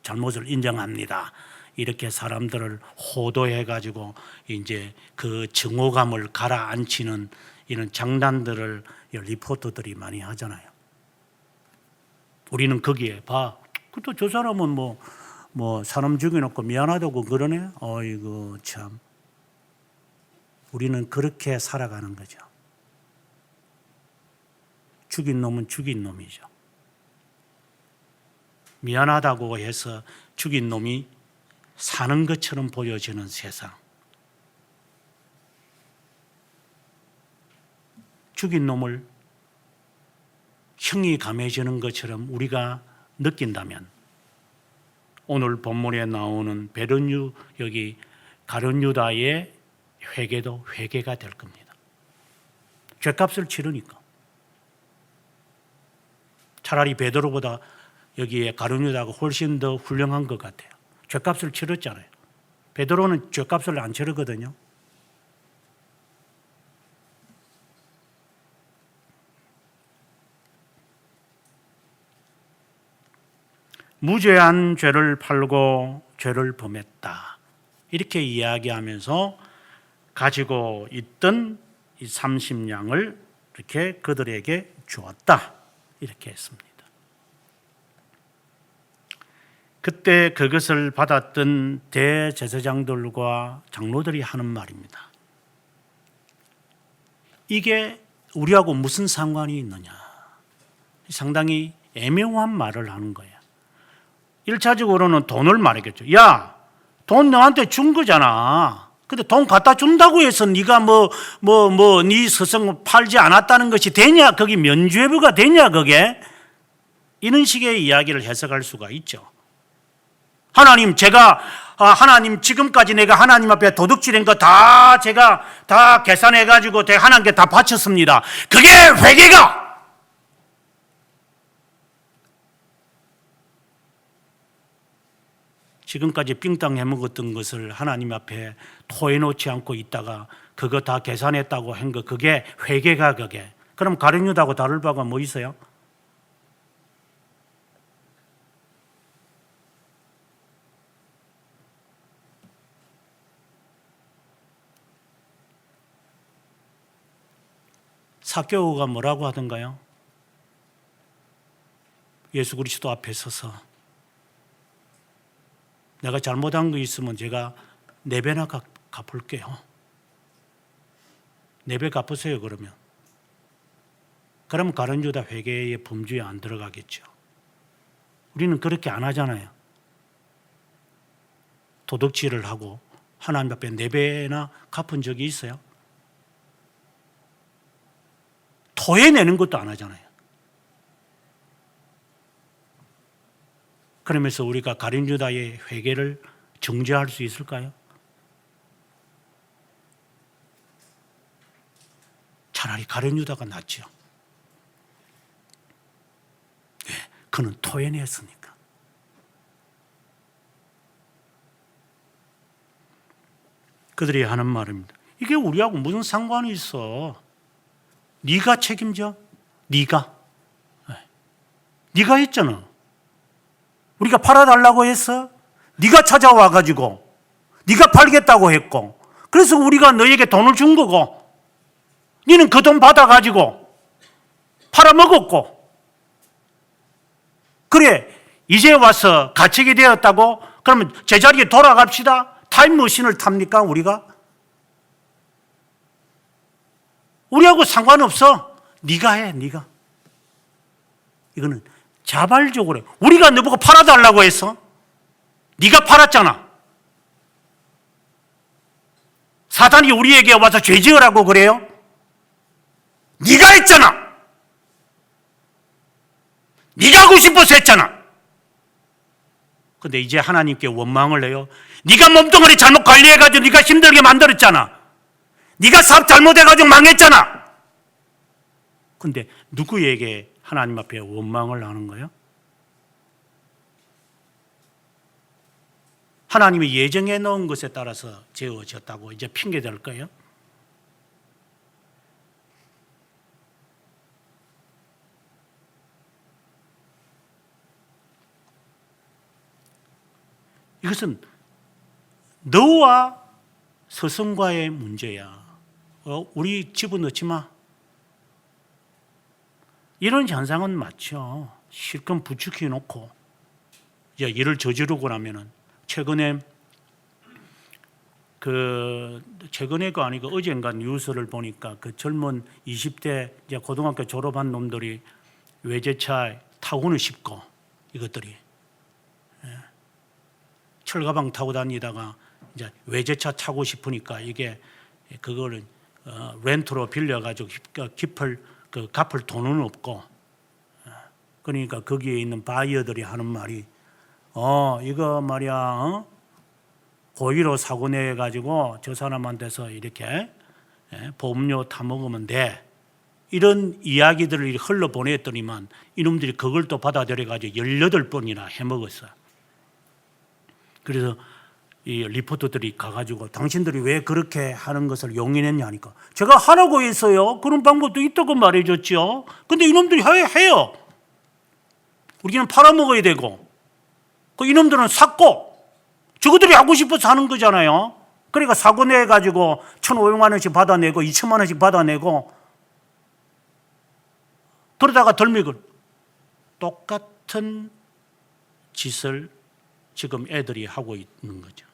잘못을 인정합니다. 이렇게 사람들을 호도해가지고 이제 그 증오감을 가라앉히는 이런 장난들을 리포터들이 많이 하잖아요. 우리는 거기에 또 저 사람은 뭐 사람 죽여놓고 미안하다고 그러네. 어이구 참. 우리는 그렇게 살아가는 거죠. 죽인 놈은 죽인 놈이죠. 미안하다고 해서 죽인 놈이 사는 것처럼 보여지는 세상. 죽인 놈을 형이 감해지는 것처럼 우리가 느낀다면 오늘 본문에 나오는 베르뉴 여기 가룟 유다의 회개도 회개가 될 겁니다. 죗값을 치르니까. 차라리 베드로보다 여기에 가룟 유다가 훨씬 더 훌륭한 것 같아요. 죗값을 치렀잖아요. 베드로는 죗값을 안 치르거든요. 무죄한 죄를 팔고 죄를 범했다. 이렇게 이야기하면서 가지고 있던 이 30냥을 이렇게 그들에게 주었다. 이렇게 했습니다. 그때 그것을 받았던 대제사장들과 장로들이 하는 말입니다. 이게 우리하고 무슨 상관이 있느냐. 상당히 애매한 말을 하는 거예요. 1차적으로는 돈을 말했겠죠. 야, 돈 너한테 준 거잖아. 근데 돈 갖다 준다고 해서 네가 네 스승 팔지 않았다는 것이 되냐? 거기 면죄부가 되냐? 그게? 이런 식의 이야기를 해석할 수가 있죠. 하나님, 하나님 지금까지 내가 하나님 앞에 도둑질한 거 제가 다 계산해가지고 하나님께 다 바쳤습니다. 그게 회개가! 지금까지 삥땅 해먹었던 것을 하나님 앞에 토해놓지 않고 있다가 그거 다 계산했다고 한 거, 그게 회개가 그게. 그럼 가룟 유다하고 다를 바가 뭐 있어요? 삭개오가 뭐라고 하던가요? 예수 그리스도 앞에 서서 내가 잘못한 거 있으면 제가 4배나 갚을게요. 4배 갚으세요 그러면. 그러면 가룟 유다 회개의 범주에 안 들어가겠죠. 우리는 그렇게 안 하잖아요. 도둑질을 하고 하나님 앞에 4배나 갚은 적이 있어요? 토해내는 것도 안 하잖아요. 그러면서 우리가 가룟 유다의 회개를 정죄할 수 있을까요? 차라리 가룟 유다가 낫죠. 네, 그는 토해냈으니까. 그들이 하는 말입니다. 이게 우리하고 무슨 상관이 있어? 네가 책임져? 네가 했잖아. 우리가 팔아달라고 했어? 네가 찾아와가지고 네가 팔겠다고 했고, 그래서 우리가 너에게 돈을 준 거고, 너는 그 돈 받아가지고 팔아먹었고, 그래 이제 와서 가책이 되었다고? 그러면 제자리에 돌아갑시다. 타임머신을 탑니까 우리가? 우리하고 상관없어. 네가 해, 네가. 이거는 자발적으로. 우리가 너보고 팔아달라고 했어? 네가 팔았잖아. 사단이 우리에게 와서 죄 지으라고 그래요? 네가 했잖아. 네가 하고 싶어서 했잖아. 근데 이제 하나님께 원망을 해요. 네가 몸뚱아리 잘못 관리해가지고 네가 힘들게 만들었잖아. 네가 사업 잘못해가지고 망했잖아. 근데 누구에게 하나님 앞에 원망을 하는 거예요? 하나님이 예정해 놓은 것에 따라서 지어졌다고 이제 핑계 댈 거예요? 이것은 너와 스승과의 문제야. 우리 집어넣지 마. 이런 현상은 맞죠. 실컷 부추겨 놓고 이제 일을 저지르고 나면은 최근에가 아니고 어젠가 뉴스를 보니까 그 젊은 20대 이제 고등학교 졸업한 놈들이 외제차 타고는 싶고 이것들이 철가방 타고 다니다가 이제 외제차 타고 싶으니까 이게 그거를 렌트로 빌려가지고 갚을 돈은 없고 그러니까 거기에 있는 바이어들이 하는 말이 이거 말이야 고의로 사고 내가지고 저 사람한테서 이렇게 보험료 타먹으면 돼. 이런 이야기들을 흘러보냈더니만 이놈들이 그걸 또 받아들여가지고 18번이나 해먹었어요. 그래서 이 리포터들이 가가지고 당신들이 왜 그렇게 하는 것을 용인했냐 하니까 제가 하라고 했어요. 그런 방법도 있다고 말해줬죠. 근데 이놈들이 해요. 우리는 팔아먹어야 되고 그 이놈들은 샀고 저것들이 하고 싶어서 하는 거잖아요. 그러니까 사고 내가지고 1,500만 원씩 받아내고 2천만 원씩 받아내고 그러다가 덜미걸 똑같은 짓을 지금 애들이 하고 있는 거죠.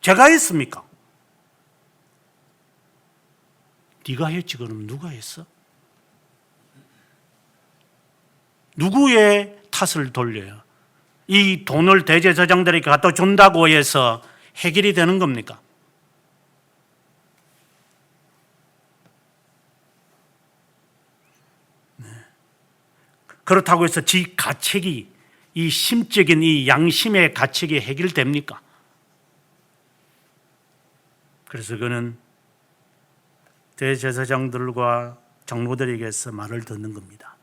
제가 했습니까? 네가 했지 그럼 누가 했어? 누구의 탓을 돌려요? 이 돈을 대제사장들에게 갖다 준다고 해서 해결이 되는 겁니까? 네. 그렇다고 해서 지 가책이 이 심적인 이 양심의 가책이 해결됩니까? 그래서 그는 대제사장들과 장로들에게서 말을 듣는 겁니다.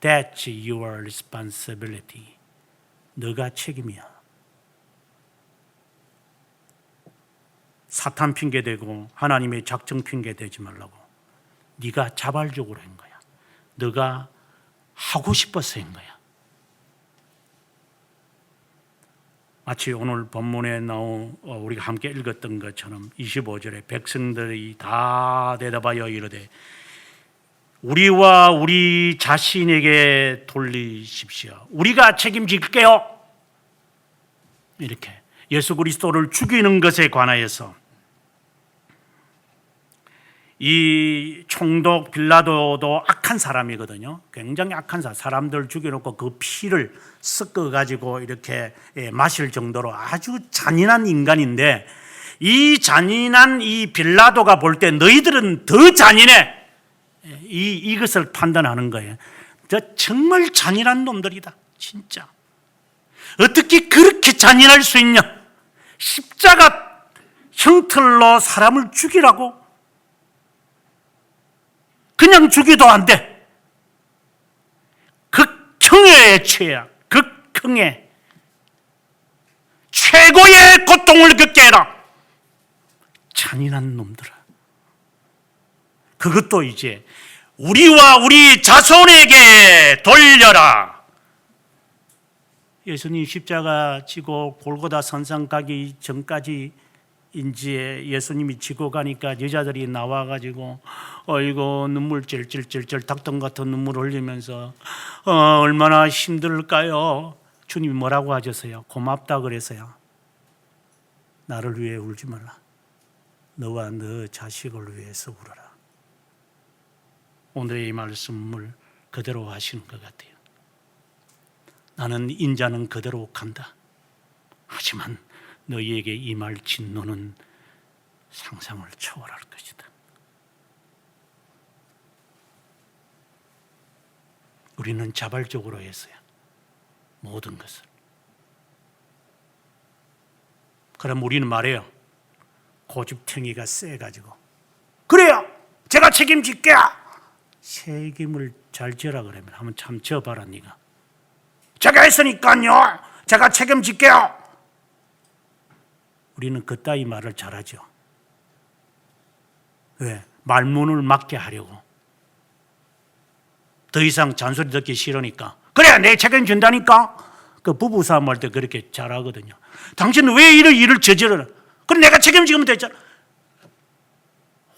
That's your responsibility. 너가 책임이야. 사탄 핑계대고 하나님의 작정 핑계대지 말라고. 네가 자발적으로 한 거야. 너가 하고 싶어서 한 거야. 마치 오늘 본문에 나온 우리가 함께 읽었던 것처럼 25절에 백성들이 다 대답하여 이르되 우리와 우리 자신에게 돌리십시오. 우리가 책임질게요. 이렇게 예수 그리스도를 죽이는 것에 관하여서 이 총독 빌라도도 악한 사람이거든요. 굉장히 악한 사람들 죽여놓고 그 피를 섞어가지고 이렇게 마실 정도로 아주 잔인한 인간인데 이 잔인한 이 빌라도가 볼 때 너희들은 더 잔인해. 이것을 판단하는 거예요. 정말 잔인한 놈들이다. 진짜. 어떻게 그렇게 잔인할 수 있냐? 십자가 형틀로 사람을 죽이라고? 그냥 죽여도 안 돼. 극형의 죄악, 극형의 최고의 고통을 겪게 해라. 잔인한 놈들아. 그것도 이제 우리와 우리 자손에게 돌려라. 예수님 십자가 지고 골고다 선상 가기 전까지 이제 예수님이 지고 가니까 여자들이 나와가지고 어이고 눈물 찔찔찔찔 닭똥 같은 눈물 흘리면서 얼마나 힘들까요? 주님이 뭐라고 하셨어요? 고맙다 그래서요. 나를 위해 울지 말라. 너와 너 자식을 위해서 울어라. 오늘의 이 말씀을 그대로 하시는 것 같아요. 나는 인자는 그대로 간다. 하지만 너희에게 임할 진노는 상상을 초월할 것이다. 우리는 자발적으로 했어요. 모든 것을. 그럼 우리는 말해요. 고집탱이가 세가지고 그래요. 제가 책임질게요. 책임을 잘 져라 그러면 한번 참 져봐라 네가. 제가 했으니까요. 제가 책임질게요. 우리는 그따위 말을 잘하죠. 왜? 말문을 막게 하려고. 더 이상 잔소리 듣기 싫으니까. 그래, 내 책임진다니까. 그 부부싸움 할 때 그렇게 잘하거든요. 당신은 왜 이런 일을 저질러? 그럼 내가 책임지면 되잖아.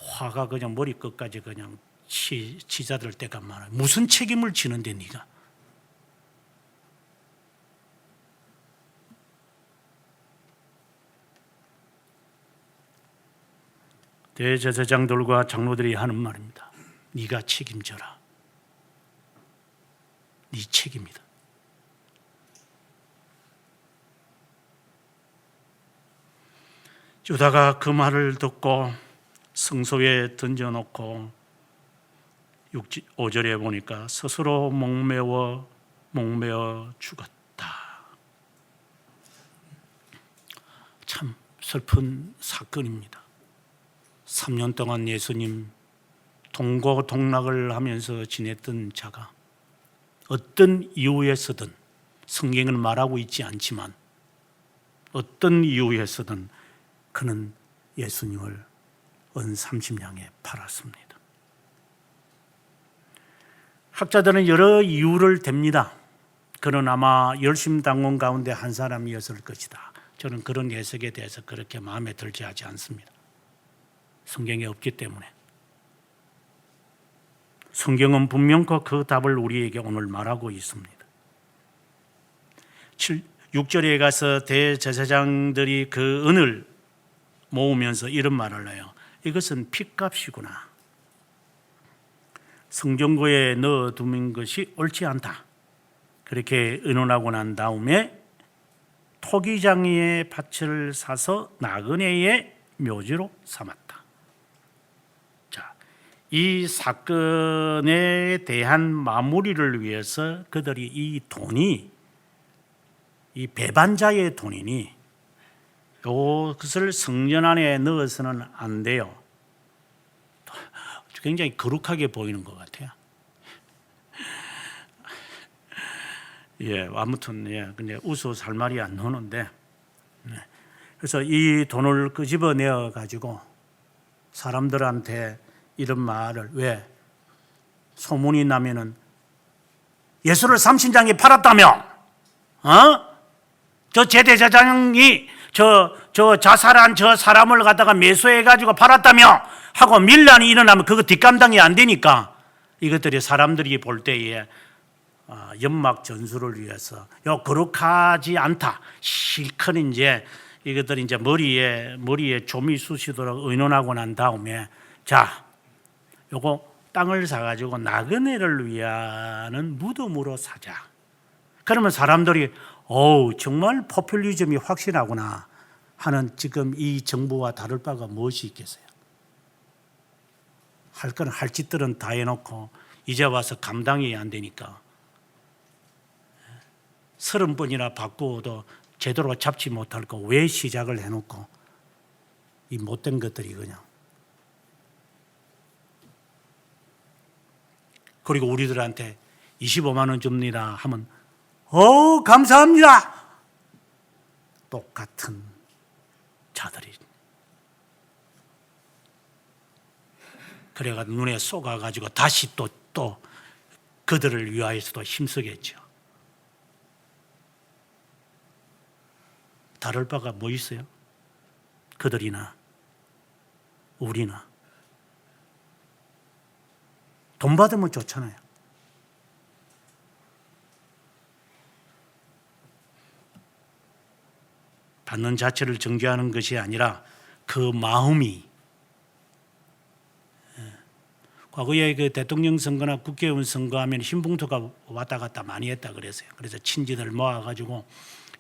화가 그냥 머리 끝까지 그냥 치자들 때가 많아요. 무슨 책임을 지는데 네가? 대제사장들과 장로들이 하는 말입니다. 네가 책임져라. 네 책임이다. 유다가 그 말을 듣고 성소에 던져놓고 5절에 보니까 스스로 목매어 죽었다. 참 슬픈 사건입니다. 3년 동안 예수님 동고동락을 하면서 지냈던 자가 어떤 이유에서든, 성경은 말하고 있지 않지만 어떤 이유에서든 그는 예수님을 은 30냥에 팔았습니다. 학자들은 여러 이유를 댑니다. 그는 아마 열심당원 가운데 한 사람이었을 것이다. 저는 그런 해석에 대해서 그렇게 마음에 들지 않습니다. 성경에 없기 때문에. 성경은 분명히 그 답을 우리에게 오늘 말하고 있습니다. 6절에 가서 대제사장들이 그 은을 모으면서 이런 말을 해요. 이것은 핏값이구나. 성전고에 넣어두는 것이 옳지 않다. 그렇게 의논하고 난 다음에 토기장이의 밭을 사서 나그네의 묘지로 삼았다. 자, 이 사건에 대한 마무리를 위해서 그들이 이 돈이, 이 배반자의 돈이니 이것을 성전 안에 넣어서는 안 돼요. 굉장히 거룩하게 보이는 것 같아요. 예, 아무튼 근데 웃어서 할 말이 안 나오는데, 그래서 이 돈을 끄집어내어 가지고 사람들한테 이런 말을, 왜 소문이 나면은 예수를 삼신장에 팔았다며, 저 제대제사장이 저 자살한 저 사람을 갖다가 매수해 가지고 팔았다며 하고 밀란이 일어나면 그거 뒷감당이 안 되니까 이것들이 사람들이 볼 때에 연막 전술을 위해서 거룩하지 않다. 실컷 이제 이것들이 이제 머리에 좀이 쑤시도록 의논하고 난 다음에, 자, 요거 땅을 사가지고 나그네를 위하는 무덤으로 사자. 그러면 사람들이 정말 포퓰리즘이 확실하구나 하는, 지금 이 정부와 다를 바가 무엇이 있겠어요? 할 건 할 짓들은 다 해놓고 이제 와서 감당이 안 되니까 30번이나 바꾸어도 제대로 잡지 못할 거 왜 시작을 해놓고 이 못된 것들이 그냥. 그리고 우리들한테 25만 원 줍니다 하면 감사합니다. 똑같은 자들이. 그래가 눈에 쏘가가지고 다시 또 그들을 위하여서도 힘쓰겠죠. 다를 바가 뭐 있어요? 그들이나 우리나. 돈 받으면 좋잖아요. 받는 자체를 정죄하는 것이 아니라 그 마음이. 과거에 그 대통령 선거나 국회의원 선거하면 신봉투가 왔다 갔다 많이 했다 그랬어요. 그래서 친지들 모아가지고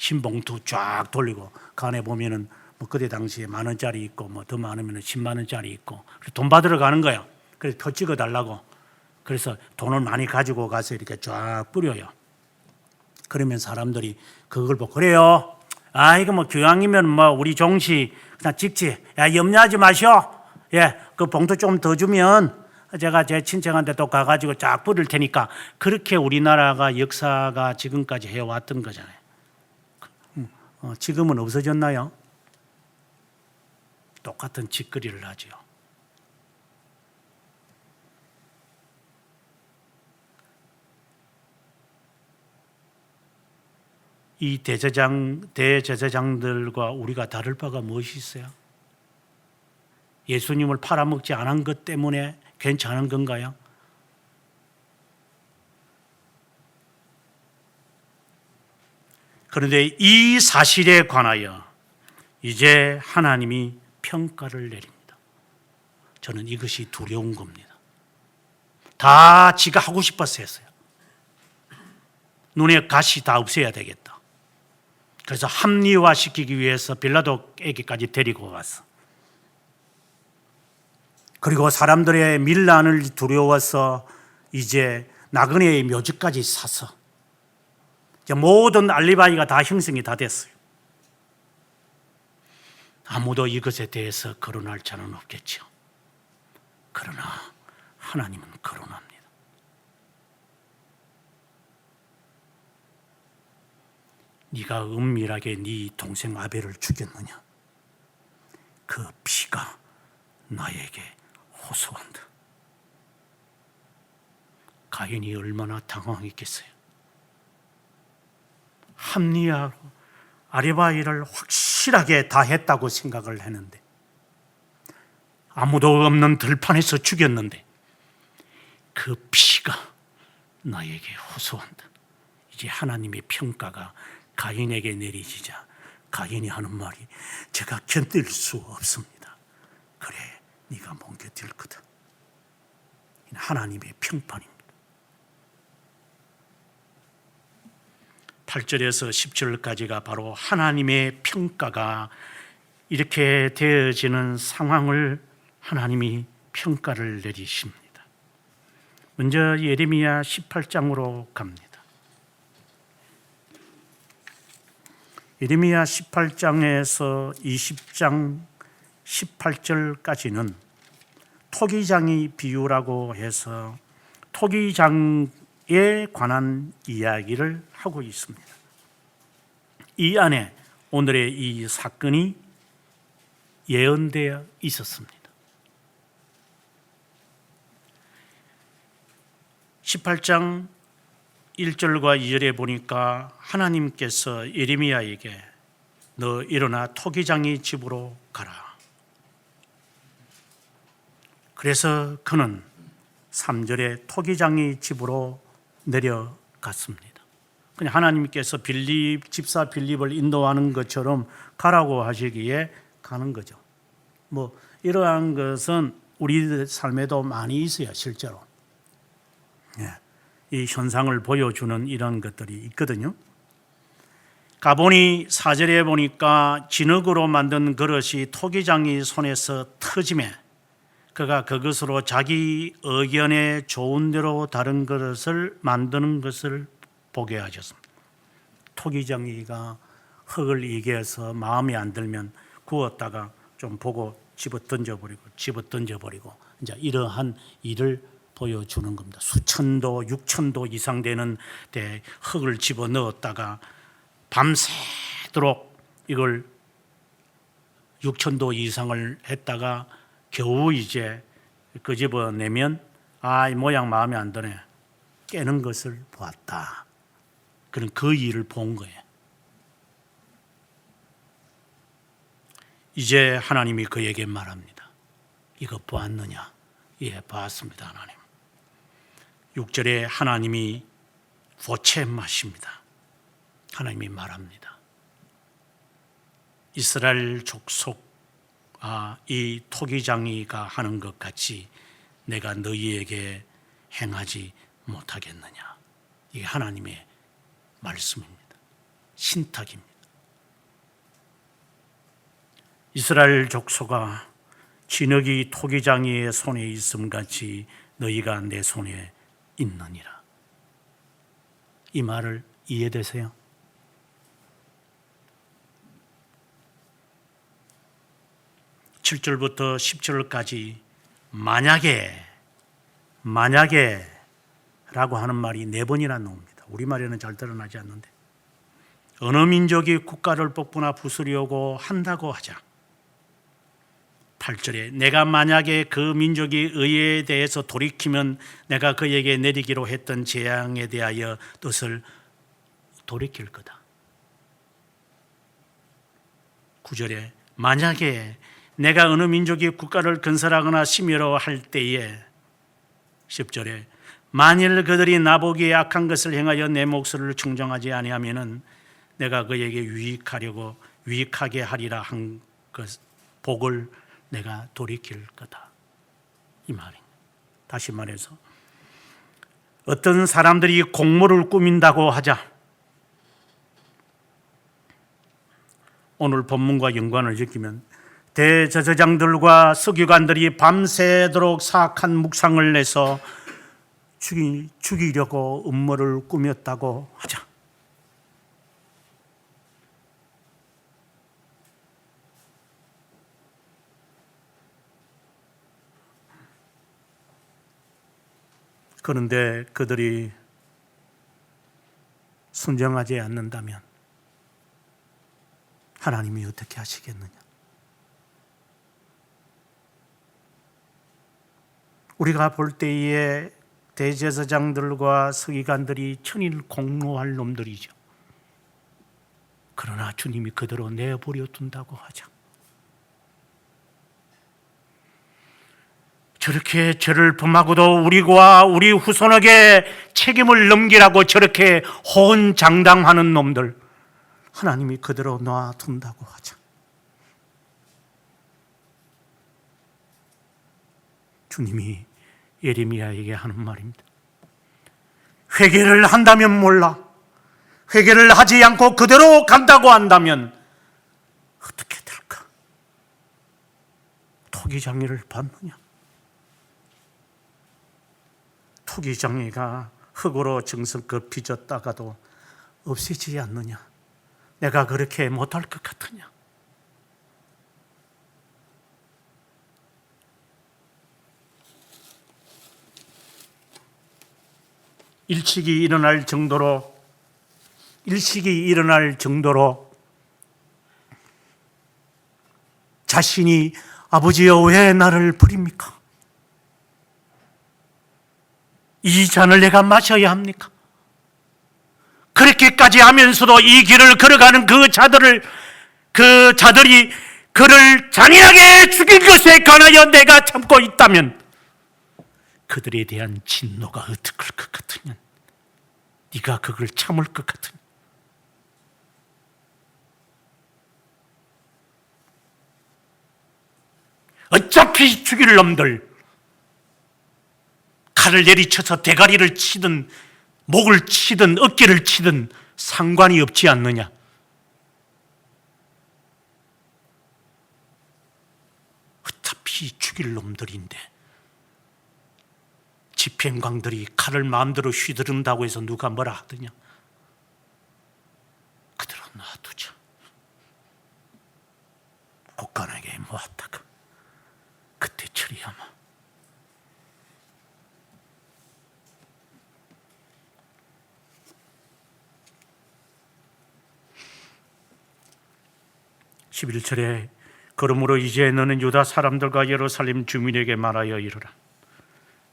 흰봉투 쫙 돌리고 그 안에 보면은 뭐 그때 당시에 10,000원짜리 있고 뭐 더 많으면 100,000원짜리 있고 돈 받으러 가는 거예요. 그래서 더 찍어달라고. 그래서 돈을 많이 가지고 가서 이렇게 쫙 뿌려요. 그러면 사람들이 그걸 보고 그래요. 아 이거 뭐 교양이면 뭐 우리 종씨 그냥 찍지. 야 염려하지 마시오. 예, 그 봉투 조금 더 주면 제가 제 친척한테 또 가가지고 쫙 뿌릴 테니까. 그렇게 우리나라가 역사가 지금까지 해왔던 거잖아요. 지금은 없어졌나요? 똑같은 짓거리를 하죠. 이 대제사장들과 우리가 다를 바가 무엇이 있어요? 예수님을 팔아먹지 않은 것 때문에 괜찮은 건가요? 그런데 이 사실에 관하여 이제 하나님이 평가를 내립니다. 저는 이것이 두려운 겁니다. 다 지가 하고 싶어서 했어요. 눈에 가시 다 없애야 되겠다. 그래서 합리화시키기 위해서 빌라도에게까지 데리고 왔어. 그리고 사람들의 밀란을 두려워서 이제 나그네의 묘지까지 사서 이제 모든 알리바이가 다 형성이 다 됐어요. 아무도 이것에 대해서 거론할 자는 없겠죠. 그러나 하나님은 거론합니다. 네가 은밀하게 네 동생 아벨을 죽였느냐? 그 피가 나에게 호소한다. 가인이 얼마나 당황했겠어요. 합리화로 아리바이를 확실하게 다 했다고 생각을 했는데, 아무도 없는 들판에서 죽였는데 그 피가 나에게 호소한다. 이제 하나님의 평가가 가인에게 내리지자 가인이 하는 말이 제가 견딜 수 없습니다. 그래, 네가 못 견딜 거다. 하나님의 평판입니다. 8절에서 10절까지가 바로 하나님의 평가가 이렇게 되어지는 상황을 하나님이 평가를 내리십니다. 먼저 예레미야 18장으로 갑니다. 예레미야 18장에서 20장 18절까지는 토기장이 비유라고 해서 토기장에 관한 이야기를 하고 있습니다. 이 안에 오늘의 이 사건이 예언되어 있었습니다. 18장 1절과 2절에 보니까 하나님께서 예레미야에게 너 일어나 토기장의 집으로 가라. 그래서 그는 3절에 토기장의 집으로 내려갔습니다. 그냥 하나님께서 집사 빌립을 인도하는 것처럼 가라고 하시기에 가는 거죠. 뭐 이러한 것은 우리 삶에도 많이 있어요, 실제로. 이 현상을 보여주는 이런 것들이 있거든요. 가보니 4절에 보니까 진흙으로 만든 그릇이 토기장의 손에서 터지매 그가 그것으로 자기 의견에 좋은 대로 다른 그릇을 만드는 것을 보게 하셨습니다. 토기장이가 흙을 이겨서 마음에 안 들면 구웠다가 좀 보고 집어 던져버리고 이제 이러한 일을 보여주는 겁니다. 수천도 6천도 이상 되는 데 흙을 집어 넣었다가 밤새도록 이걸 6천도 이상을 했다가 겨우 이제 끄집어내면 이 모양 마음에 안 드네. 깨는 것을 보았다. 그런 그 일을 본 거예요. 이제 하나님이 그에게 말합니다. 이거 보았느냐? 예, 보았습니다, 하나님. 6절에 하나님이 보채마십니다. 하나님이 말합니다. 이스라엘 족속 이 토기장이가 하는 것 같이 내가 너희에게 행하지 못하겠느냐. 이게 하나님의 말씀입니다. 신탁입니다. 이스라엘 족속아, 진흙이 토기장이의 손에 있음같이 너희가 내 손에 있느니라. 이 말을 이해되세요? (7절부터) (10절까지) 만약에 라고 하는 말이 4번이나 나옵니다. 우리말에는 잘 드러나지 않는데, 어느 민족이 국가를 뽑거나 부수려고 한다고 하자. 8절에 내가 만약에 그 민족이 의에 대해서 돌이키면 내가 그에게 내리기로 했던 재앙에 대하여 뜻을 돌이킬 거다. 9절에 만약에 내가 어느 민족이 국가를 건설하거나 심으려 할 때에, 10절에 만일 그들이 나보기에 악한 것을 행하여 내 목소리를 충정하지 아니하면은 내가 그에게 유익하게 하리라 한 것 복을 내가 돌이킬 거다. 이 말입니다. 다시 말해서 어떤 사람들이 공모를 꾸민다고 하자. 오늘 본문과 연관을 지키면 대제사장들과 서기관들이 밤새도록 사악한 묵상을 내서 죽이려고 음모를 꾸몄다고 하자. 그런데 그들이 순종하지 않는다면 하나님이 어떻게 하시겠느냐? 우리가 볼 때에 대제사장들과 서기관들이 천일 공로할 놈들이죠. 그러나 주님이 그대로 내버려 둔다고 하자. 저렇게 죄를 범하고도 우리와 우리 후손에게 책임을 넘기라고 저렇게 호언장담하는 놈들, 하나님이 그대로 놔둔다고 하자. 주님이 예레미야에게 하는 말입니다. 회개를 한다면 몰라. 회개를 하지 않고 그대로 간다고 한다면 어떻게 될까? 토기장애를 받느냐? 토기장애가 흙으로 정성껏 빚었다가도 없애지지 않느냐? 내가 그렇게 못할 것 같으냐? 일식이 일어날 정도로 자신이 아버지여 왜 나를 버립니까? 이 잔을 내가 마셔야 합니까? 그렇게까지 하면서도 이 길을 걸어가는 그 자들이 그를 잔인하게 죽일 것에 관하여 내가 참고 있다면 그들에 대한 진노가 어떻게 할 것 같으냐? 네가 그걸 참을 것 같으냐? 어차피 죽일 놈들, 칼을 내리쳐서 대가리를 치든 목을 치든 어깨를 치든 상관이 없지 않느냐? 어차피 죽일 놈들인데 집행관들이 칼을 마음대로 휘두른다고 해서 누가 뭐라 하더냐? 그대로 놔두자. 국간에게 모았다가 그때 처리하마. (11절에) 그러므로 이제 너는 유다 사람들과 예루살렘 주민에게 말하여 이르라.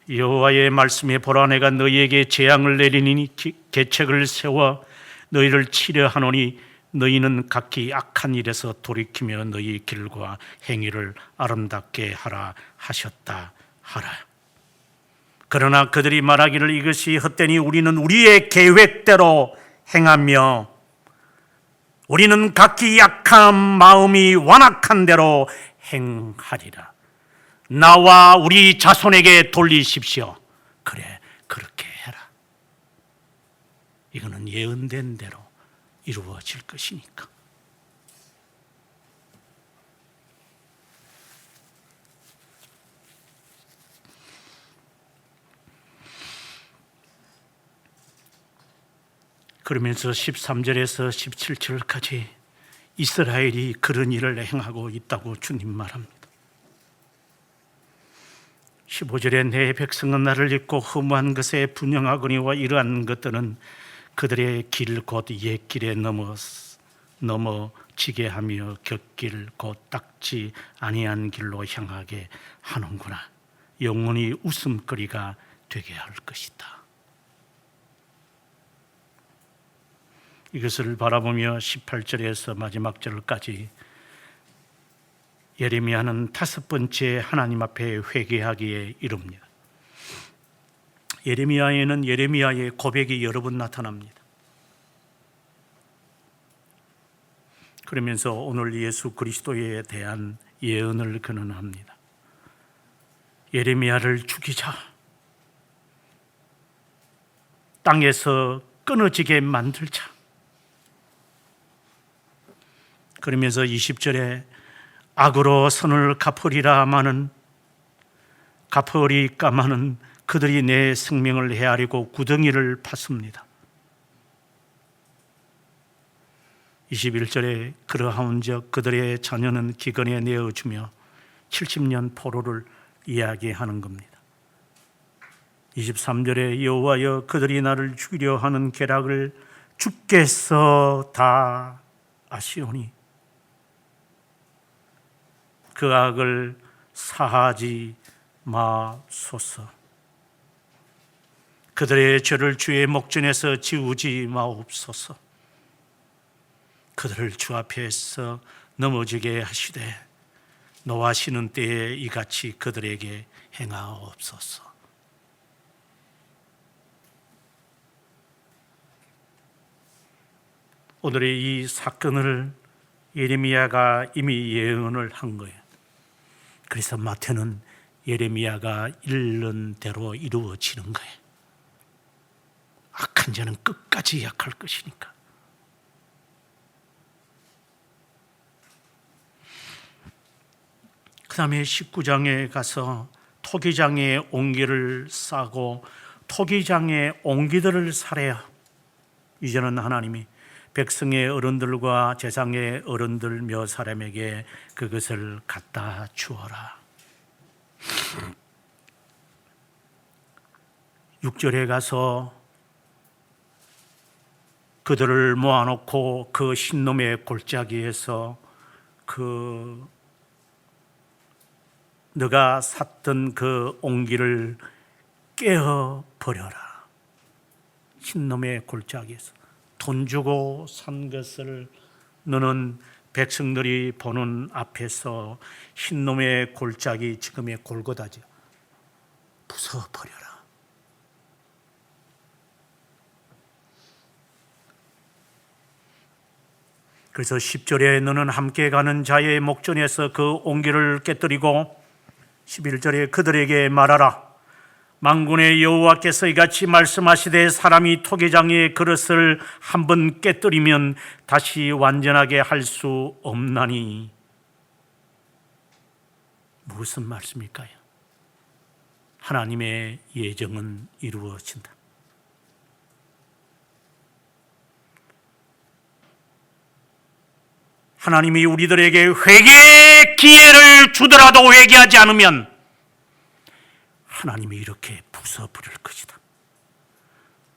여호와의 말씀에 보라, 내가 너희에게 재앙을 내리니 계책을 세워 너희를 치려 하노니 너희는 각기 악한 일에서 돌이키며 너희 길과 행위를 아름답게 하라 하셨다 하라. 그러나 그들이 말하기를 이것이 헛되니 우리는 우리의 계획대로 행하며 우리는 각기 약한 마음이 완악한 대로 행하리라. 나와 우리 자손에게 돌리십시오. 그래, 그렇게 해라. 이거는 예언된 대로 이루어질 것이니까. 그러면서 13절에서 17절까지 이스라엘이 그런 일을 행하고 있다고 주님 말합니다. 15절에 내 백성은 나를 잊고 허무한 것에 분영하거니와 이러한 것들은 그들의 길 곧 옛길에 넘어지게 하며 곁길 곧 닦지 아니한 길로 향하게 하는구나. 영원히 웃음거리가 되게 할 것이다. 이것을 바라보며 18절에서 마지막 절까지 예레미야는 5번째 하나님 앞에 회개하기에 이릅니다. 예레미야에는 예레미야의 고백이 여러 번 나타납니다. 그러면서 오늘 예수 그리스도에 대한 예언을 그는 합니다. 예레미야를 죽이자, 땅에서 끊어지게 만들자. 그러면서 20절에 악으로 선을 갚으리까마는 그들이 내 생명을 헤아리고 구덩이를 팠습니다. 21절에 그러하온즉 그들의 자녀는 기근에 내어주며 70년 포로를 이야기하는 겁니다. 23절에 여호와여 그들이 나를 죽이려 하는 계략을 주께서 다 아시오니 그 악을 사하지 마소서. 그들의 죄를 주의 목전에서 지우지 마옵소서. 그들을 주 앞에서 넘어지게 하시되 노하시는 때에 이같이 그들에게 행하옵소서. 오늘의 이 사건을 예레미야가 이미 예언을 한 거예요. 그래서 마태는 예레미야가 읽는 대로 이루어지는 거예요. 악한 자는 끝까지 약할 것이니까. 그 다음에 19장에 가서 토기장의 옹기를 싸고 토기장의 옹기들을 살해야 이제는 하나님이 백성의 어른들과 제사장의 어른들 몇 사람에게 그것을 갖다 주어라. 6절에 가서 그들을 모아놓고 그 신놈의 골짜기에서 너가 샀던 그 옹기를 깨어 버려라. 신놈의 골짜기에서 돈 주고 산 것을 너는 백성들이 보는 앞에서 흰놈의 골짜기, 지금의 골고다죠, 부숴버려라. 그래서 10절에 너는 함께 가는 자의 목전에서 그 옹기를 깨뜨리고 11절에 그들에게 말하라. 만군의 여호와께서 이같이 말씀하시되 사람이 토기장의 그릇을 한번 깨뜨리면 다시 완전하게 할 수 없나니. 무슨 말씀일까요? 하나님의 예정은 이루어진다. 하나님이 우리들에게 회개의 기회를 주더라도 회개하지 않으면 하나님이 이렇게 부숴버릴 것이다.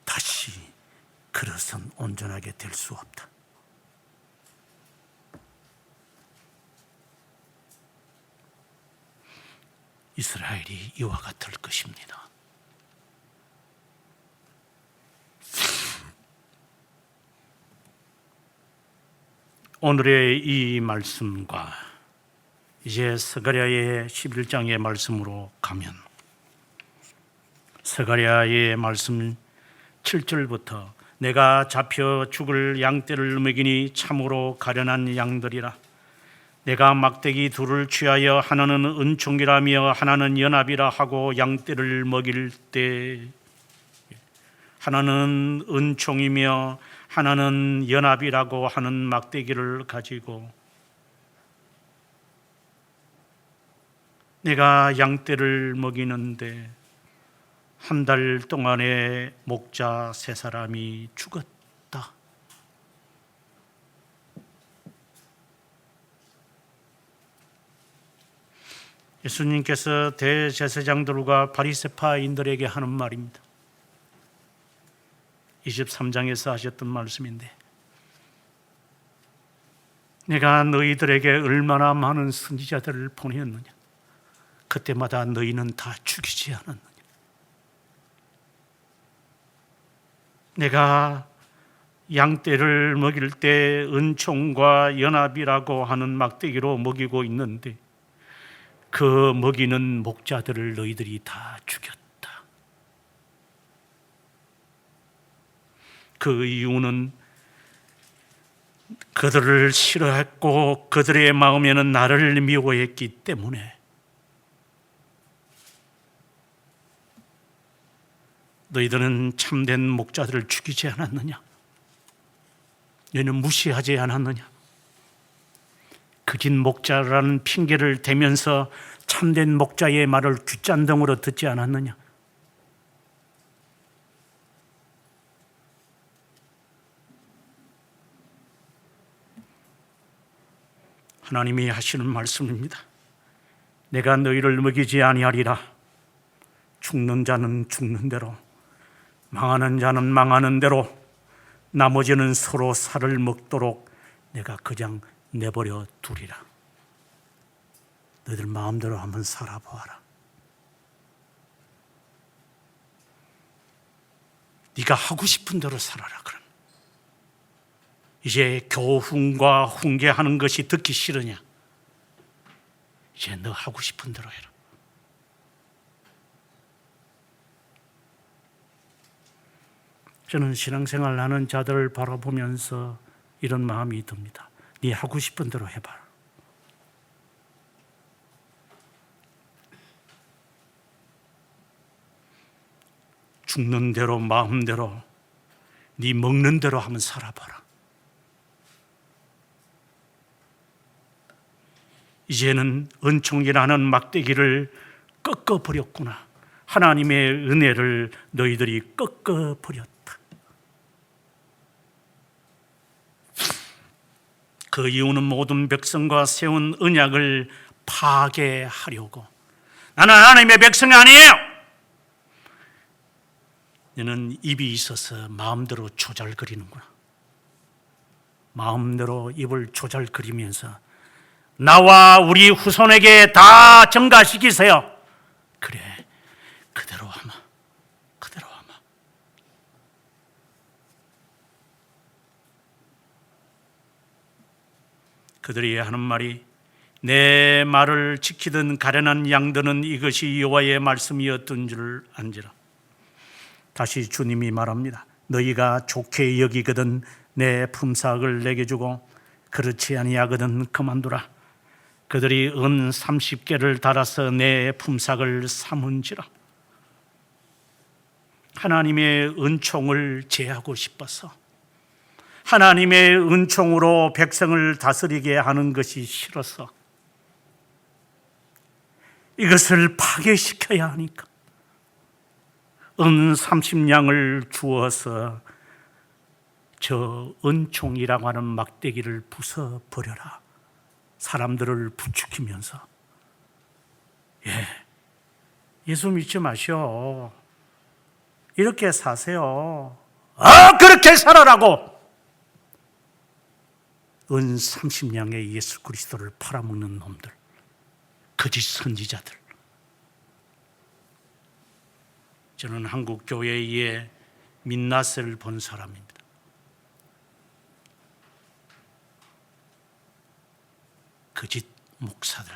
다시 그릇은 온전하게 될 수 없다. 이스라엘이 이와 같을 것입니다. 오늘의 이 말씀과 이제 스가랴의 11장의 말씀으로 가면, 스가랴의 말씀 7절부터 내가 잡혀 죽을 양떼를 먹이니 참으로 가련한 양들이라. 내가 막대기 둘을 취하여 하나는 은총이라며 하나는 연합이라 하고 양떼를 먹일 때 하나는 은총이며 하나는 연합이라고 하는 막대기를 가지고 내가 양떼를 먹이는데 한 달 동안에 목자 3사람이 죽었다. 예수님께서 대제사장들과 바리새파인들에게 하는 말입니다. 23장에서 하셨던 말씀인데, 내가 너희들에게 얼마나 많은 선지자들을 보내었느냐, 그때마다 너희는 다 죽이지 않았느냐. 내가 양떼를 먹일 때 은총과 연합이라고 하는 막대기로 먹이고 있는데 그 먹이는 목자들을 너희들이 다 죽였다. 그 이유는 그들을 싫어했고 그들의 마음에는 나를 미워했기 때문에. 너희들은 참된 목자들을 죽이지 않았느냐? 너희는 무시하지 않았느냐? 거짓 목자라는 핑계를 대면서 참된 목자의 말을 귓잔등으로 듣지 않았느냐? 하나님이 하시는 말씀입니다. 내가 너희를 먹이지 아니하리라. 죽는 자는 죽는 대로, 망하는 자는 망하는 대로, 나머지는 서로 살을 먹도록 내가 그냥 내버려 두리라. 너희들 마음대로 한번 살아보아라. 네가 하고 싶은 대로 살아라. 그럼 이제 교훈과 훈계하는 것이 듣기 싫으냐? 이제 너 하고 싶은 대로 해라. 저는 신앙생활 하는 자들을 바라보면서 이런 마음이 듭니다. 네 하고 싶은 대로 해봐라. 죽는 대로 마음대로 네 먹는 대로 한번 살아봐라. 이제는 은총이라는 막대기를 꺾어버렸구나. 하나님의 은혜를 너희들이 꺾어버렸다. 그 이유는 모든 백성과 세운 언약을 파괴하려고. 나는 하나님의 백성이 아니에요. 너는 입이 있어서 마음대로 조잘거리는구나. 마음대로 입을 조잘거리면서 나와 우리 후손에게 다 전가시키세요. 그래, 그대로 하마, 그대로 하마. 그들이 하는 말이, 내 말을 지키던 가련한 양들은 이것이 여호와의 말씀이었던 줄 안지라. 다시 주님이 말합니다. 너희가 좋게 여기거든 내 품삯을 내게 주고 그렇지 아니하거든 그만두라. 그들이 은 30개를 달아서 내 품삯을 삼은지라. 하나님의 은총을 제하고 싶어서, 하나님의 은총으로 백성을 다스리게 하는 것이 싫어서 이것을 파괴시켜야 하니까 은 30냥을 주어서 저 은총이라고 하는 막대기를 부숴버려라. 사람들을 부추기면서, 예수 믿지 마시오. 이렇게 사세요. 그렇게 살아라고. 은 30냥의 예수 그리스도를 팔아먹는 놈들, 거짓 선지자들. 저는 한국 교회의 민낯을 본 사람입니다. 거짓 목사들,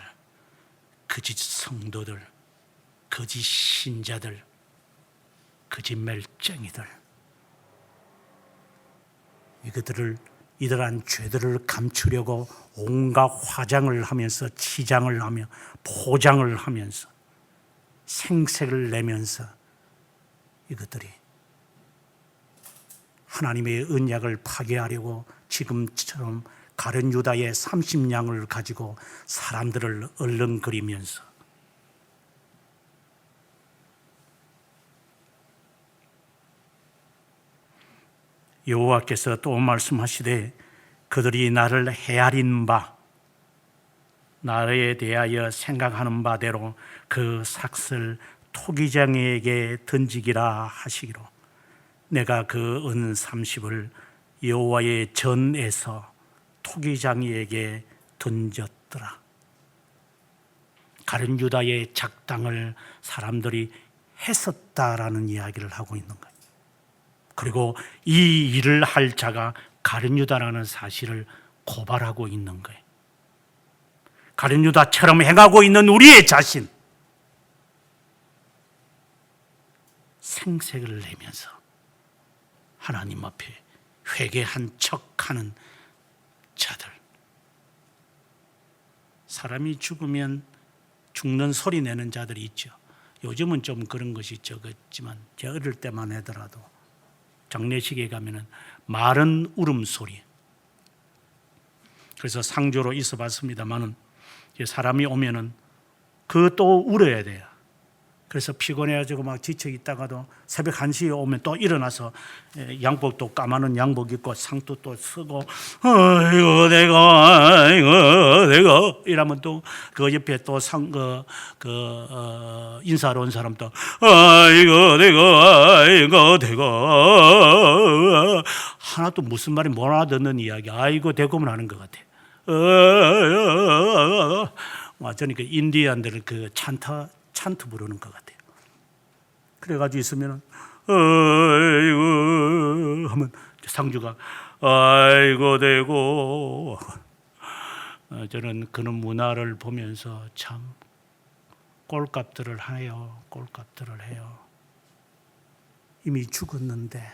거짓 성도들, 거짓 신자들, 거짓 멜쟁이들, 이들한 죄들을 감추려고 온갖 화장을 하면서, 치장을 하며, 포장을 하면서, 생색을 내면서 이것들이 하나님의 언약을 파괴하려고 지금처럼 가룟 유다의 30냥을 가지고 사람들을 얼렁거리면서, 여호와께서 또 말씀하시되 그들이 나를 헤아린 바, 나에 대하여 생각하는 바대로 그 삭슬 토기장이에게 던지기라 하시기로 내가 그 은 30을 여호와의 전에서 토기장이에게 던졌더라. 가룟 유다의 작당을 사람들이 했었다라는 이야기를 하고 있는 거예요. 그리고 이 일을 할 자가 가룟 유다라는 사실을 고발하고 있는 거예요. 가룟 유다처럼 행하고 있는 우리의 자신, 생색을 내면서 하나님 앞에 회개한 척하는 자들. 사람이 죽으면 죽는 소리 내는 자들이 있죠. 요즘은 좀 그런 것이 적었지만 제가 어릴 때만 하더라도 장례식에 가면은 마른 울음소리. 그래서 상주로 있어 봤습니다만은 사람이 오면은 또 울어야 돼요. 그래서 피곤해가지고 막 지쳐 있다가도 새벽 1시에 오면 또 일어나서 양복도 까마는 양복 입고 상투 또 쓰고 아이고 내가 이러면 또 그 옆에 또 인사로 온 사람 또 아이고 내가 하나도 무슨 말이 못 알아듣는 이야기 아이고 대고만 하는 것 같아. 완전히 그 인디안들은 그 찬트 부르는 것 같아요. 그래가지고 있으면 아이고 하면 상주가 아이고 되고 저는 그런 문화를 보면서 참 꼴값들을 해요. 이미 죽었는데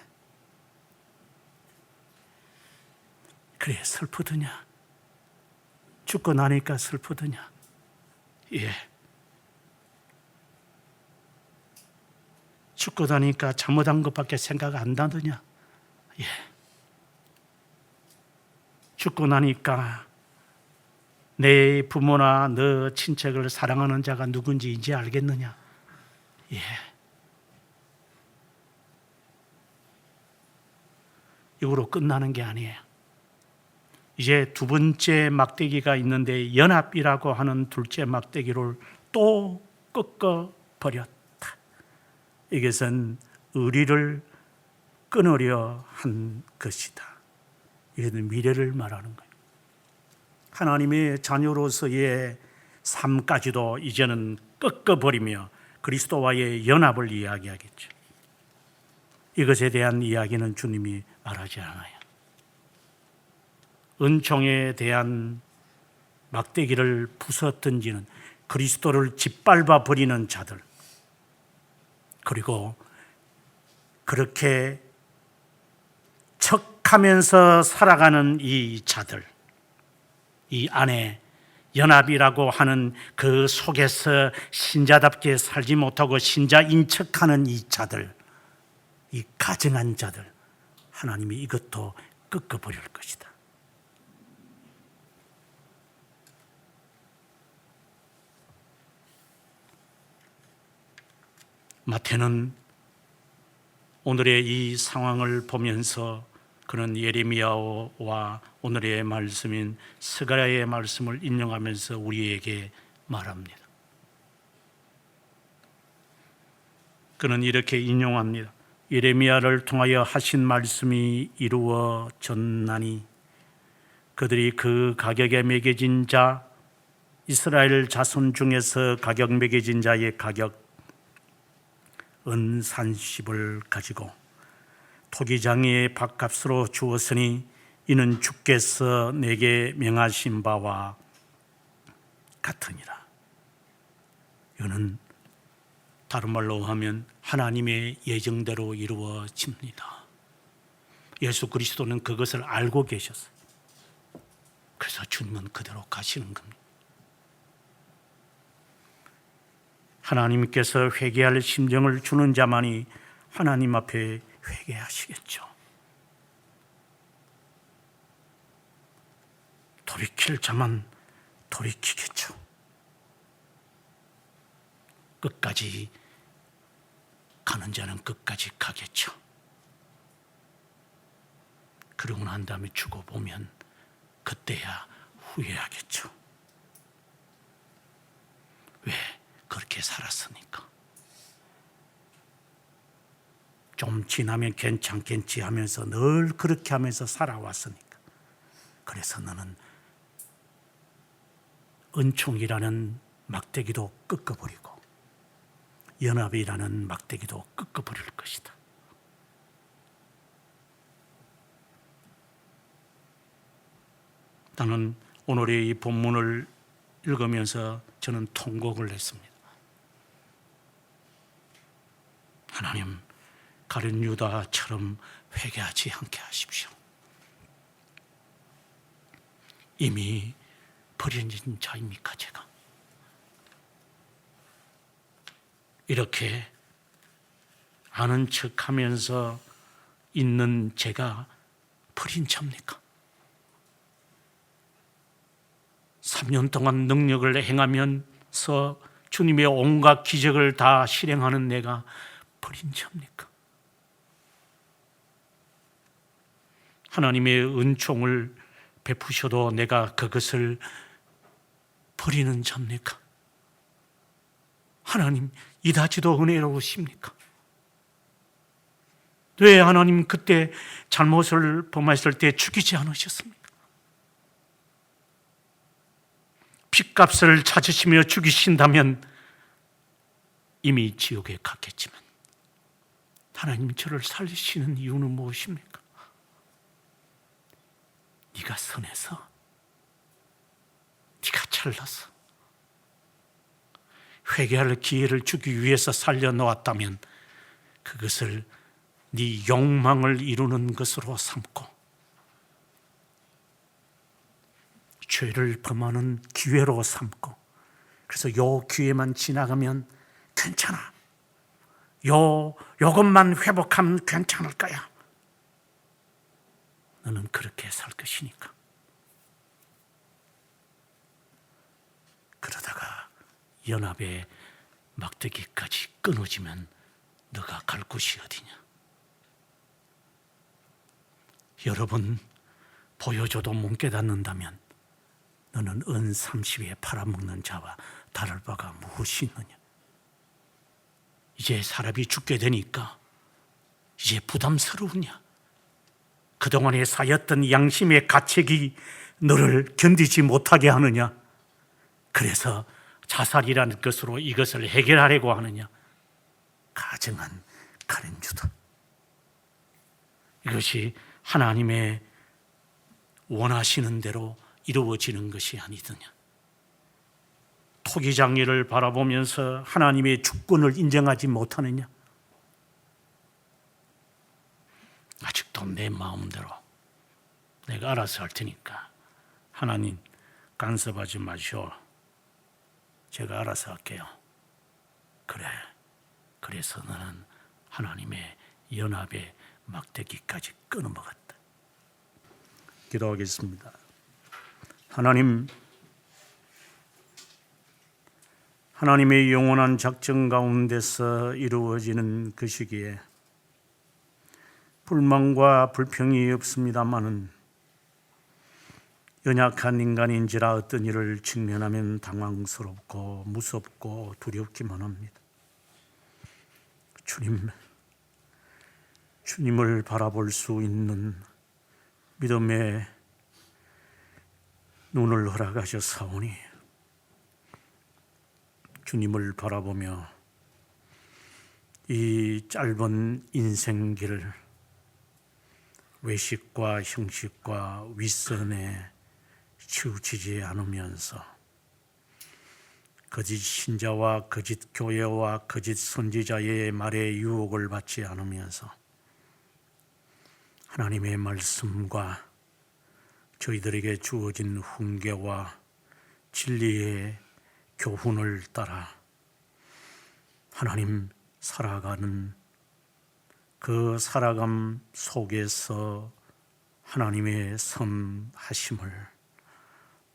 그래 슬프더냐? 죽고 나니까 슬프더냐? 예. 죽고 나니까 잘못한 것밖에 생각 안 나더냐? 예. 죽고 나니까 내 부모나 너 친척을 사랑하는 자가 누군지 이제 알겠느냐? 예. 이거로 끝나는 게 아니에요. 이제 두 번째 막대기가 있는데 연합이라고 하는 둘째 막대기를 또 꺾어버렸다. 이것은 의리를 끊으려 한 것이다. 이것은 미래를 말하는 거예요. 하나님의 자녀로서의 삶까지도 이제는 꺾어버리며 그리스도와의 연합을 이야기하겠죠. 이것에 대한 이야기는 주님이 말하지 않아요. 은총에 대한 막대기를 부숴 던지는 그리스도를 짓밟아 버리는 자들, 그리고 그렇게 척하면서 살아가는 이 자들, 이 안에 연합이라고 하는 그 속에서 신자답게 살지 못하고 신자인 척하는 이 자들, 이 가증한 자들, 하나님이 이것도 꺾어버릴 것이다. 마태는 오늘의 이 상황을 보면서 그는 예레미야와 오늘의 말씀인 스가랴의 말씀을 인용하면서 우리에게 말합니다. 그는 이렇게 인용합니다. 예레미야를 통하여 하신 말씀이 이루어졌나니 그들이 그 가격에 매겨진 자, 이스라엘 자손 중에서 가격 매겨진 자의 가격 은 30을 가지고 토기장이의 밥값으로 주었으니 이는 주께서 내게 명하신 바와 같으니라. 이거는 다른 말로 하면 하나님의 예정대로 이루어집니다. 예수 그리스도는 그것을 알고 계셨어요. 그래서 주님은 그대로 가시는 겁니다. 하나님께서 회개할 심정을 주는 자만이 하나님 앞에 회개하시겠죠. 돌이킬 자만 돌이키겠죠. 끝까지 가는 자는 끝까지 가겠죠. 그러고 난 다음에 죽어보면 그때야 후회하겠죠. 그렇게 살았으니까. 좀 지나면 괜찮겠지 하면서 늘 그렇게 하면서 살아왔으니까. 그래서 너는 은총이라는 막대기도 꺾어버리고 연합이라는 막대기도 꺾어버릴 것이다. 나는 오늘의 이 본문을 읽으면서 저는 통곡을 했습니다. 하나님, 가룟 유다처럼 회개하지 않게 하십시오. 이미 버려진 자입니까, 제가? 이렇게 아는 척하면서 있는 제가 버린 자입니까? 3년 동안 능력을 행하면서 주님의 온갖 기적을 다 실행하는 내가 버린 자입니까? 하나님의 은총을 베푸셔도 내가 그것을 버리는 자입니까? 하나님, 이다지도 은혜로우십니까? 왜 하나님 그때 잘못을 범했을 때 죽이지 않으셨습니까? 핏값을 찾으시며 죽이신다면 이미 지옥에 갔겠지만 하나님 저를 살리시는 이유는 무엇입니까? 네가 선해서, 네가 잘나서, 회개할 기회를 주기 위해서 살려놓았다면 그것을 네 욕망을 이루는 것으로 삼고 죄를 범하는 기회로 삼고, 그래서 요 기회만 지나가면 괜찮아, 요것만 회복하면 괜찮을 거야, 너는 그렇게 살 것이니까. 그러다가 연합의 막대기까지 끊어지면 너가 갈 곳이 어디냐? 여러분, 보여줘도 못 깨닫는다면 너는 은 30에 팔아먹는 자와 다를 바가 무엇이 있느냐? 이제 사람이 죽게 되니까 이제 부담스러우냐? 그동안에 쌓였던 양심의 가책이 너를 견디지 못하게 하느냐? 그래서 자살이라는 것으로 이것을 해결하려고 하느냐? 가증한 가룟유다. 이것이 하나님의 원하시는 대로 이루어지는 것이 아니더냐? 토기장이를 바라보면서 하나님의 주권을 인정하지 못하느냐? 아직도 내 마음대로 내가 알아서 할 테니까 하나님 간섭하지 마시오, 제가 알아서 할게요. 그래, 그래서 너는 하나님의 연합의 막대기까지 끊어먹었다. 기도하겠습니다. 하나님의 영원한 작정 가운데서 이루어지는 그 시기에 불만과 불평이 없습니다마는 연약한 인간인지라 어떤 일을 직면하면 당황스럽고 무섭고 두렵기만 합니다. 주님을 바라볼 수 있는 믿음의 눈을 허락하셨사오니 주님을 바라보며 이 짧은 인생길을 외식과 형식과 윗선에 치우치지 않으면서 거짓 신자와 거짓 교회와 거짓 선지자의 말에 유혹을 받지 않으면서 하나님의 말씀과 저희들에게 주어진 훈계와 진리의 교훈을 따라 하나님 살아가는 그 살아감 속에서 하나님의 선하심을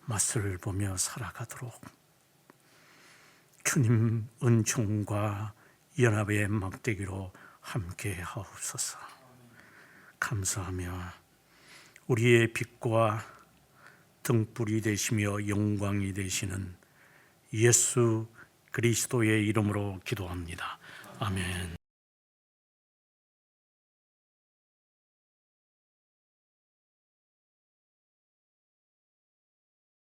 맛을 보며 살아가도록 주님 은총과 연합의 막대기로 함께 하옵소서. 감사하며 우리의 빛과 등불이 되시며 영광이 되시는 예수 그리스도의 이름으로 기도합니다. 아멘.